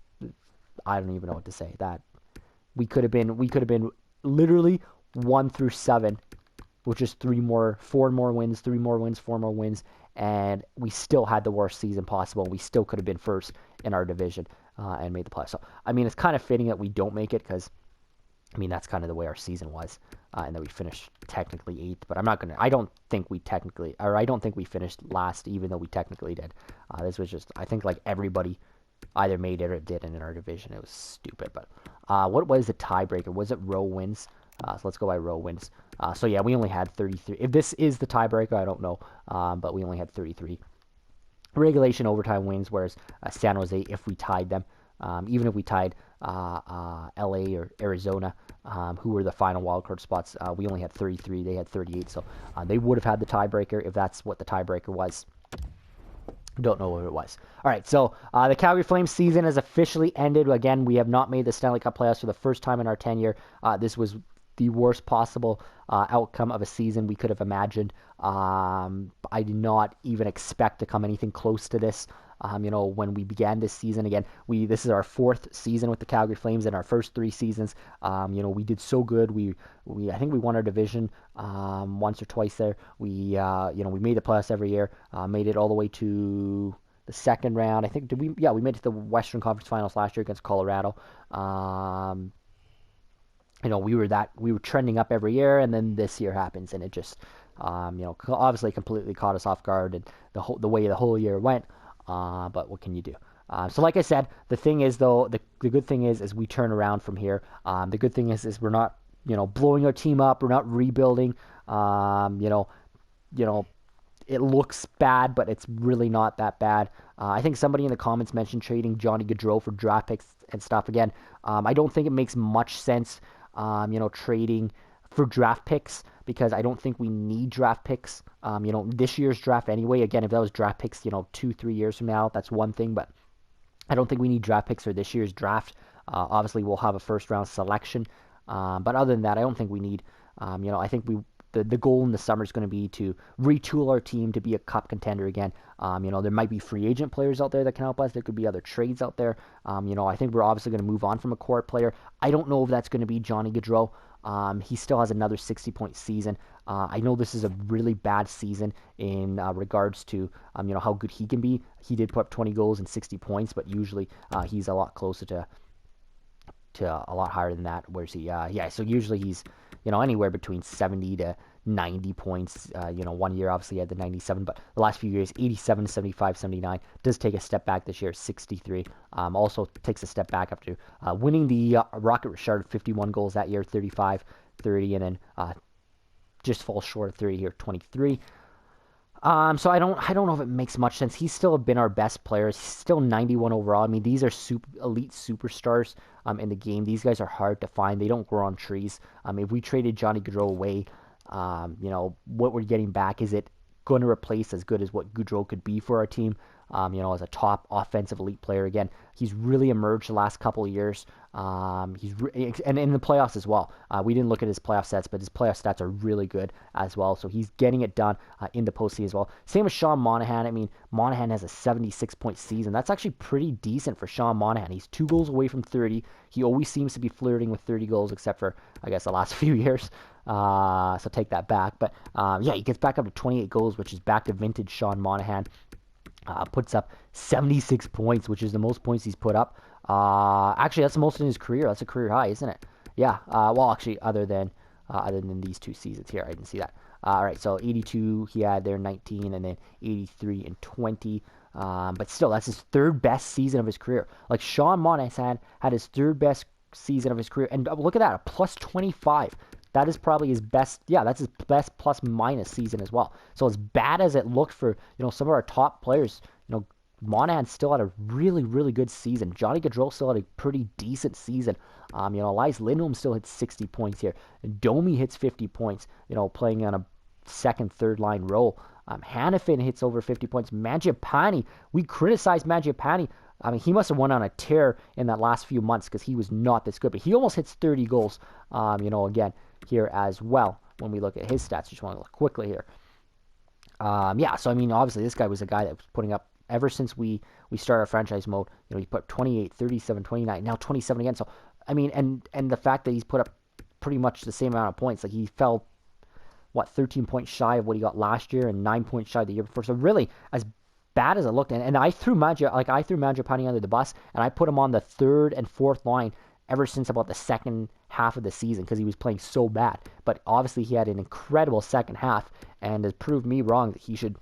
I don't even know what to say. That we could have been literally 1 through 7, which is 4 more wins, 3 more wins, 4 more wins, and we still had the worst season possible. We still could have been first in our division and made the playoffs. So, I mean, it's kind of fitting that we don't make it because, I mean, that's kind of the way our season was, and that we finished technically eighth. But I don't think we finished last, even though we technically did. This was just, I think, like everybody either made it or didn't in our division. It was stupid. But what was the tiebreaker? Was it row wins? So let's go by row wins. So yeah, we only had 33. If this is the tiebreaker, I don't know. But we only had 33 regulation overtime wins, whereas San Jose, if we tied them, even if we tied LA or Arizona, who were the final wildcard spots, we only had 33. They had 38. So they would have had the tiebreaker if that's what the tiebreaker was. Don't know what it was. All right, so the Calgary Flames season has officially ended. Again, we have not made the Stanley Cup playoffs for the first time in our tenure. This was the worst possible outcome of a season we could have imagined. I did not even expect to come anything close to this. When we began this season, again, this is our fourth season with the Calgary Flames. In our first three seasons, we did so good. I think we won our division once or twice there. We made the playoffs every year. Made it all the way to the second round. I think we made it to the Western Conference Finals last year against Colorado. We were trending up every year, and then this year happens, and it just, obviously completely caught us off guard, and the way the whole year went. But what can you do? So like I said, the thing is though, the good thing is we turn around from here. The good thing is we're not, blowing our team up. We're not rebuilding. It looks bad, but it's really not that bad. I think somebody in the comments mentioned trading Johnny Gaudreau for draft picks and stuff. Again, I don't think it makes much sense, trading for draft picks, because I don't think we need draft picks. This year's draft anyway. Again, if that was draft picks, 2-3 years from now, that's one thing. But I don't think we need draft picks for this year's draft. Obviously, we'll have a first round selection. But other than that, I don't think we need. I think the goal in the summer is going to be to retool our team to be a cup contender again. There might be free agent players out there that can help us. There could be other trades out there. I think we're obviously going to move on from a core player. I don't know if that's going to be Johnny Gaudreau. He still has another 60-point season. I know this is a really bad season in regards to how good he can be. He did put up 20 goals and 60 points, but usually he's a lot closer to a lot higher than that. Where's he? So usually he's anywhere between 70 to 90 points. 1 year obviously he had the 97, but the last few years 87, 75, 79. Does take a step back this year, 63. Also takes a step back after winning the Rocket Richard, 51 goals that year, 35, 30, and then just falls short of 30 here, 23. So I don't know if it makes much sense. He's still been our best player. He's still 91 overall. I mean, these are elite superstars in the game. These guys are hard to find. They don't grow on trees. If we traded Johnny Gaudreau away, what we're getting back, is it going to replace as good as what Gaudreau could be for our team? As a top offensive elite player. Again, he's really emerged the last couple of years. And in the playoffs as well. We didn't look at his playoff stats, but his playoff stats are really good as well. So he's getting it done in the postseason as well. Same with Sean Monahan. I mean, Monahan has a 76-point season. That's actually pretty decent for Sean Monahan. He's 2 goals away from 30. He always seems to be flirting with 30 goals, except for, I guess, the last few years. So take that back. But he gets back up to 28 goals, which is back to vintage Sean Monahan. Puts up 76 points, which is the most points he's put up. Actually, that's the most in his career. That's a career high, isn't it? Yeah. Actually, other than these 2 seasons here, I didn't see that. All right, so 82 he had there, 19, and then 83 and 20. But still, that's his third best season of his career. Like Sean Monahan had his third best season of his career, and look at that, a plus 25. That is probably his best. Yeah, that's his best plus minus season as well. So as bad as it looked for some of our top players, Monahan still had a really, really good season. Johnny Gaudreau still had a pretty decent season. Elias Lindholm still hits 60 points here. Domi hits 50 points, playing on a second, third line role. Hanifin hits over 50 points. Mangiapane, we criticized Mangiapane. I mean, he must have went on a tear in that last few months because he was not this good. But he almost hits 30 goals, again, here as well. When we look at his stats, just want to look quickly here. So I mean, obviously this guy was a guy that was putting up, ever since we started our franchise mode, he put up 28, 37, 29, now 27 again. So, I mean, and the fact that he's put up pretty much the same amount of points, like he fell, what, 13 points shy of what he got last year and 9 points shy the year before. So really, as bad as it looked, and I threw Mangiapane under the bus, and I put him on the third and fourth line ever since about the second half of the season because he was playing so bad. But obviously, he had an incredible second half and has proved me wrong that he should,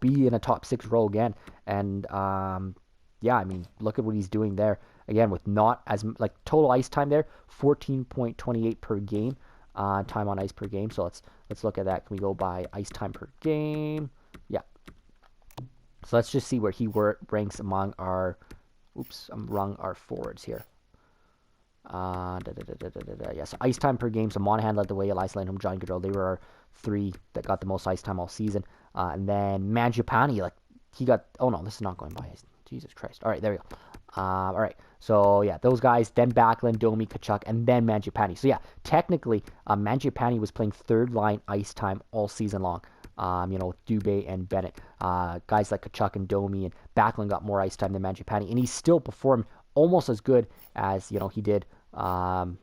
be in a top 6 role again. And yeah, I mean, look at what he's doing there again with not as like total ice time there, 14.28 per game, time on ice per game. So let's look at that. Can we go by ice time per game? Yeah. So let's just see where he ranks among our forwards here. Yeah, so ice time per game. So Monahan led the way, Elias Lindholm, Johnny Gaudreau. They were our 3 that got the most ice time all season. And then Mangiapane, like he got. Oh no, this is not going by. Jesus Christ. All right, there we go. All right. So yeah, those guys. Then Backlund, Domi, Tkachuk, and then Mangiapane. So yeah, technically, Mangiapane was playing third line ice time all season long. With Dubé and Bennett. Guys like Tkachuk and Domi and Backlund got more ice time than Mangiapane, and he still performed almost as good as he did all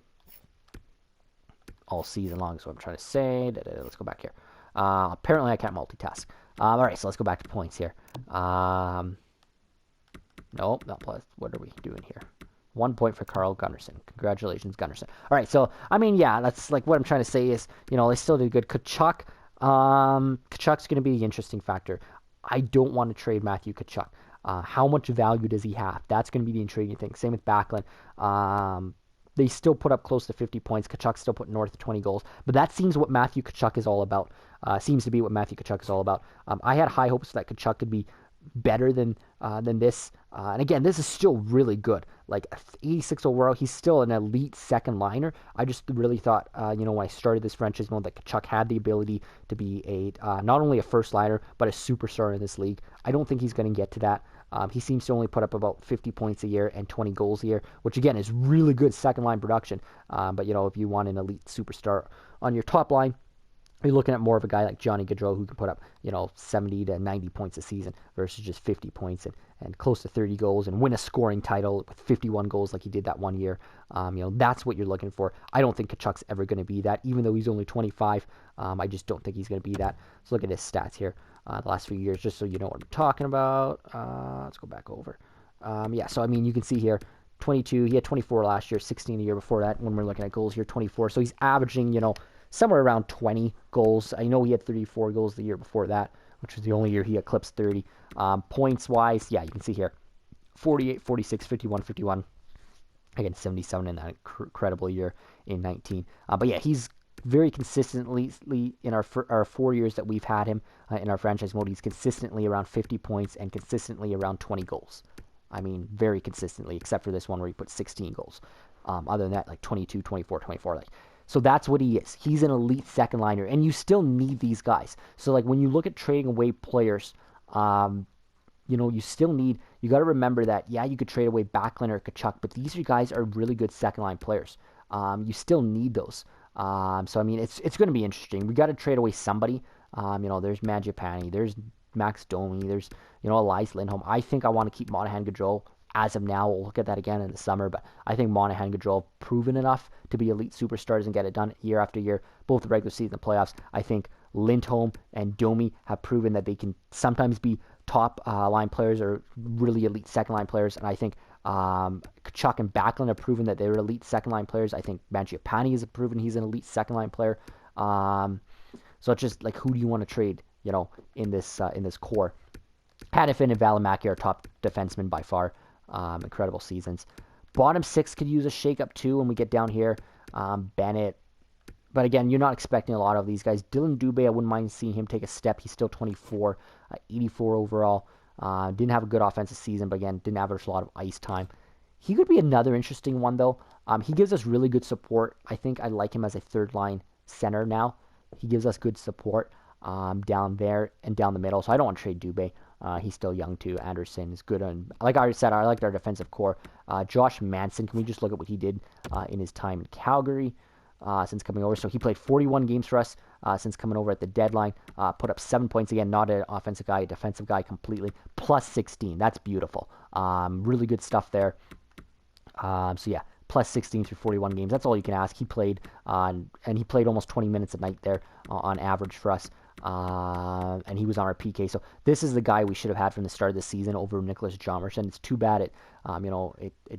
season long. So I'm trying to say. Let's go back here. Apparently I can't multitask. All right, so let's go back to points here. Nope, not plus. What are we doing here? 1 point for Carl Gunnarsson. Congratulations, Gunnarsson. All right, so I mean, yeah, that's like what I'm trying to say is, they still did good. Tkachuk, Tkachuk's going to be the interesting factor. I don't want to trade Matthew Tkachuk. How much value does he have? That's going to be the intriguing thing. Same with Backlund. They still put up close to 50 points. Tkachuk still put north of 20 goals. But that seems what Matthew Tkachuk is all about. Seems to be what Matthew Tkachuk is all about. I had high hopes that Tkachuk could be better than this. And again, this is still really good. Like 86 overall, he's still an elite second liner. I just really thought, when I started this franchise mode, that Tkachuk had the ability to be not only a first liner, but a superstar in this league. I don't think he's going to get to that. He seems to only put up about 50 points a year and 20 goals a year, which again is really good second line production. But if you want an elite superstar on your top line, you're looking at more of a guy like Johnny Gaudreau who can put up, 70 to 90 points a season versus just 50 points and close to 30 goals and win a scoring title with 51 goals like he did that one year. That's what you're looking for. I don't think Tkachuk's ever going to be that, even though he's only 25. I just don't think he's going to be that. So look at his stats here the last few years, just so you know what I'm talking about. Let's go back over. Yeah, so I mean, you can see here, 22. He had 24 last year, 16 the year before that. When we're looking at goals here, 24. So he's averaging, somewhere around 20 goals. I know he had 34 goals the year before that, which was the only year he eclipsed 30. Points-wise, yeah, you can see here, 48, 46, 51, 51. Again, 77 in that incredible year in 19. But yeah, he's very consistently in our 4 years that we've had him in our franchise mode, he's consistently around 50 points and consistently around 20 goals. I mean, very consistently, except for this one where he put 16 goals. Other than that, like 22, 24, 24. Like, so that's what he is. He's an elite second liner, and you still need these guys. So like when you look at trading away players, you still need. You got to remember that you could trade away Backlund or Tkachuk, but these guys are really good second line players. You still need those. So I mean, it's going to be interesting. We got to trade away somebody. There's Mangiapane, there's Max Domi, there's Elias Lindholm. I think I want to keep Monahan Gaudreau as of now. We'll look at that again in the summer, but I think Monahan Gaudreau have proven enough to be elite superstars and get it done year after year, both the regular season and the playoffs. I think Lindholm and Domi have proven that they can sometimes be top line players or really elite second line players, and I think Tkachuk and Backlund have proven that they're elite second line players. I think Mangiapane has proven he's an elite second line player. So it's just like, who do you want to trade, in this core? Hanifin and Valimaki are top defensemen by far. Incredible seasons. Bottom 6 could use a shakeup too when we get down here. Bennett. But again, you're not expecting a lot of these guys. Dylan Dubé, I wouldn't mind seeing him take a step. He's still 24, 84 overall. Didn't have a good offensive season, but again, didn't average a lot of ice time. He could be another interesting one, though. He gives us really good support. I think I like him as a third-line center now. He gives us good support down there and down the middle. So I don't want to trade Dubé. He's still young, too. Anderson is good. And like I said, I liked our defensive core. Josh Manson, can we just look at what he did in his time in Calgary since coming over? So he played 41 games for us since coming over at the deadline. Put up 7 points. Again, not an offensive guy, a defensive guy completely. Plus 16. That's beautiful. Really good stuff there. So yeah, plus 16 through 41 games. That's all you can ask. He played, and he played almost 20 minutes a night there on average for us. And he was on our PK. So this is the guy we should have had from the start of the season over Nicholas Jomerson. It's too bad it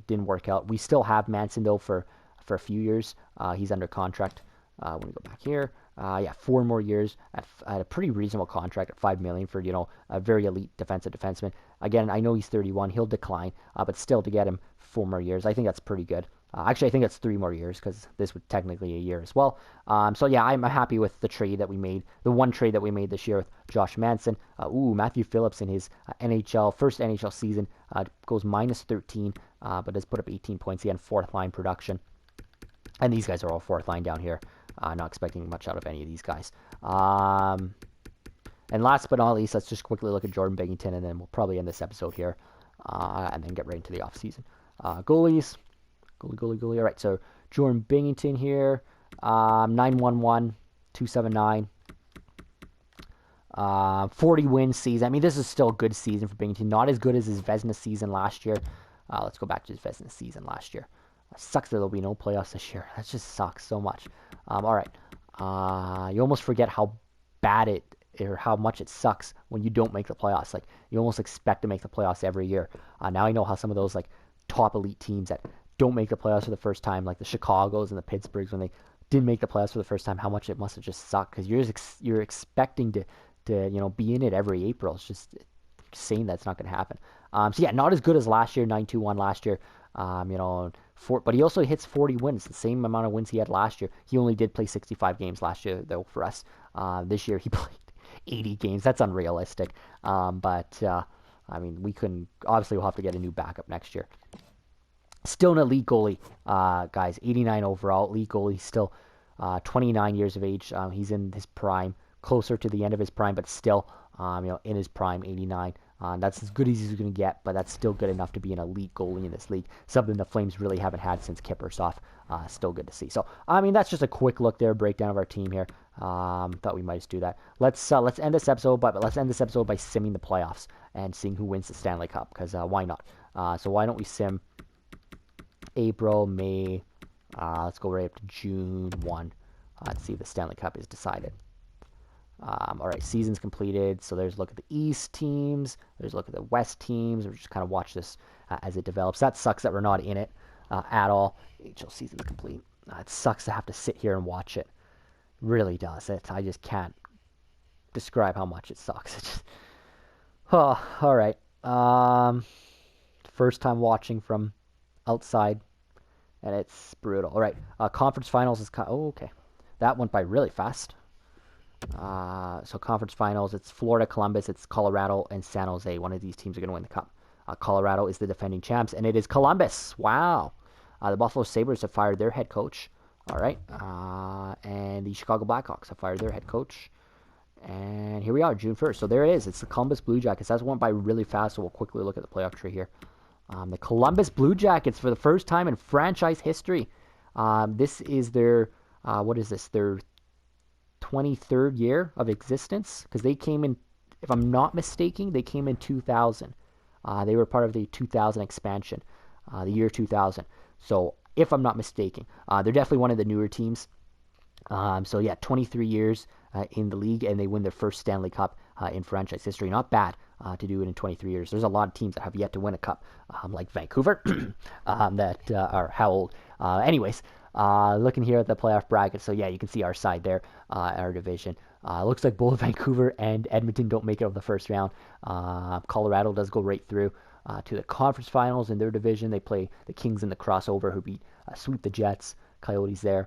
didn't work out. We still have Manson though for a few years. He's under contract. When we go back here, 4 more years at a pretty reasonable contract at $5 million for a very elite defensive defenseman. Again, I know he's 31. He'll decline, but still to get him 4 more years, I think that's pretty good. Actually, I think that's 3 more years because this would technically a year as well. So yeah, I'm happy with the trade that we made. The one trade that we made this year with Josh Manson. Matthew Phillips in his first NHL season goes minus 13, but has put up 18 points. He had 4th line production. And these guys are all 4th line down here. Not expecting much out of any of these guys. And last but not least, let's just quickly look at Jordan Binnington, and then we'll probably end this episode here, and then get right into the offseason. Goalies. Goalie. All right, so Jordan Binnington here, 911, 279, 40 win season. I mean, this is still a good season for Binnington. Not as good as his Vezina season last year. Let's go back to his Vezina season last year. Sucks that there'll be no playoffs this year. That just sucks so much. All right. You almost forget how bad or how much it sucks when you don't make the playoffs. Like, you almost expect to make the playoffs every year. Now I know how some of those top elite teams that don't make the playoffs for the first time, like the Chicagos and the Pittsburghs, when they didn't make the playoffs for the first time, how much it must have just sucked, because you're expecting to be in it every April. It's just saying that's not going to happen. So yeah, not as good as last year, 9-2-1 last year. But he also hits 40 wins, the same amount of wins he had last year. He only did play 65 games last year, though, for us. This year he played 80 games. That's unrealistic. I mean, we couldn't. Obviously, we'll have to get a new backup next year. Still an elite goalie, guys. 89 overall, elite goalie. Still 29 years of age. He's in his prime, closer to the end of his prime, but still, in his prime, 89. That's as good as he's going to get, but that's still good enough to be an elite goalie in this league. Something the Flames really haven't had since Kiprusoff. Still good to see. So, I mean, that's just a quick look there, breakdown of our team here. Thought we might just do that. Let's end this episode, but let's end this episode by simming the playoffs and seeing who wins the Stanley Cup, because why not? So why don't we sim April, May, let's go right up to June 1. Let's see if the Stanley Cup is decided. All right, season's completed. So there's a look at the East teams. There's a look at the West teams. We'll just kind of watch this as it develops. That sucks that we're not in it at all. NHL season's complete. It sucks to have to sit here and watch it. Really does. I just can't describe how much it sucks. It just, all right. First time watching from outside, and it's brutal. All right, conference finals is okay. That went by really fast. So conference finals, it's Florida, Columbus, it's Colorado, and San Jose. One of these teams are going to win the cup. Colorado is the defending champs, and it is Columbus. Wow. The Buffalo Sabres have fired their head coach. All right. And the Chicago Blackhawks have fired their head coach. And here we are, June 1st. So there it is. It's the Columbus Blue Jackets. That went by really fast, so we'll quickly look at the playoff tree here. The Columbus Blue Jackets, for the first time in franchise history. This is their, their 23rd year of existence, because they came in, if I'm not mistaken, they came in 2000. They were part of the 2000 expansion, the year 2000. So if I'm not mistaken, they're definitely one of the newer teams. So yeah, 23 years in the league, and they win their first Stanley Cup in franchise history. Not bad to do it in 23 years. There's a lot of teams that have yet to win a cup, like Vancouver, that are how old? Anyways, looking here at the playoff bracket, so yeah, you can see our side there, our division. Looks like both Vancouver and Edmonton don't make it over the first round. Colorado does go right through to the conference finals in their division. They play the Kings in the crossover, who sweep the Jets. Coyotes there,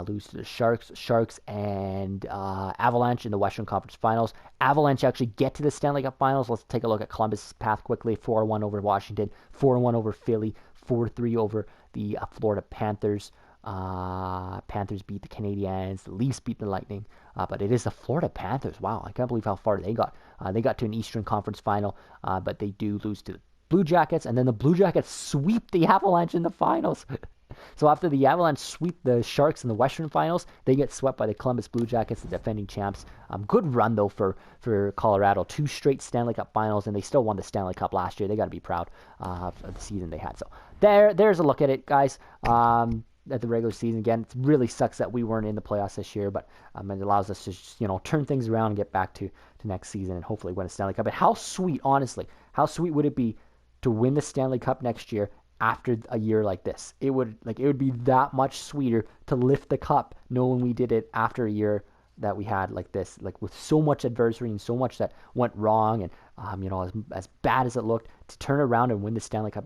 lose to the Sharks and Avalanche in the Western Conference Finals. Avalanche actually get to the Stanley Cup Finals. Let's take a look at Columbus' path quickly. 4-1 over Washington, 4-1 over Philly, 4-3 over the Florida Panthers. Panthers beat the Canadiens. The Leafs beat the Lightning. But it is the Florida Panthers. Wow, I can't believe how far they got. They got to an Eastern Conference Final, but they do lose to the Blue Jackets, and then the Blue Jackets sweep the Avalanche in the finals. So after the Avalanche sweep the Sharks in the Western Finals, they get swept by the Columbus Blue Jackets, the defending champs. Good run though for Colorado, 2 straight Stanley Cup Finals, and they still won the Stanley Cup last year. They got to be proud of the season they had. So there's a look at it, guys. At the regular season again, it really sucks that we weren't in the playoffs this year, but it allows us to just, turn things around and get back to next season and hopefully win a Stanley Cup. And how sweet, honestly, how sweet would it be to win the Stanley Cup next year after a year like this? It would be that much sweeter to lift the cup knowing we did it after a year that we had like this, like with so much adversity and so much that went wrong, and as bad as it looked, to turn around and win the Stanley Cup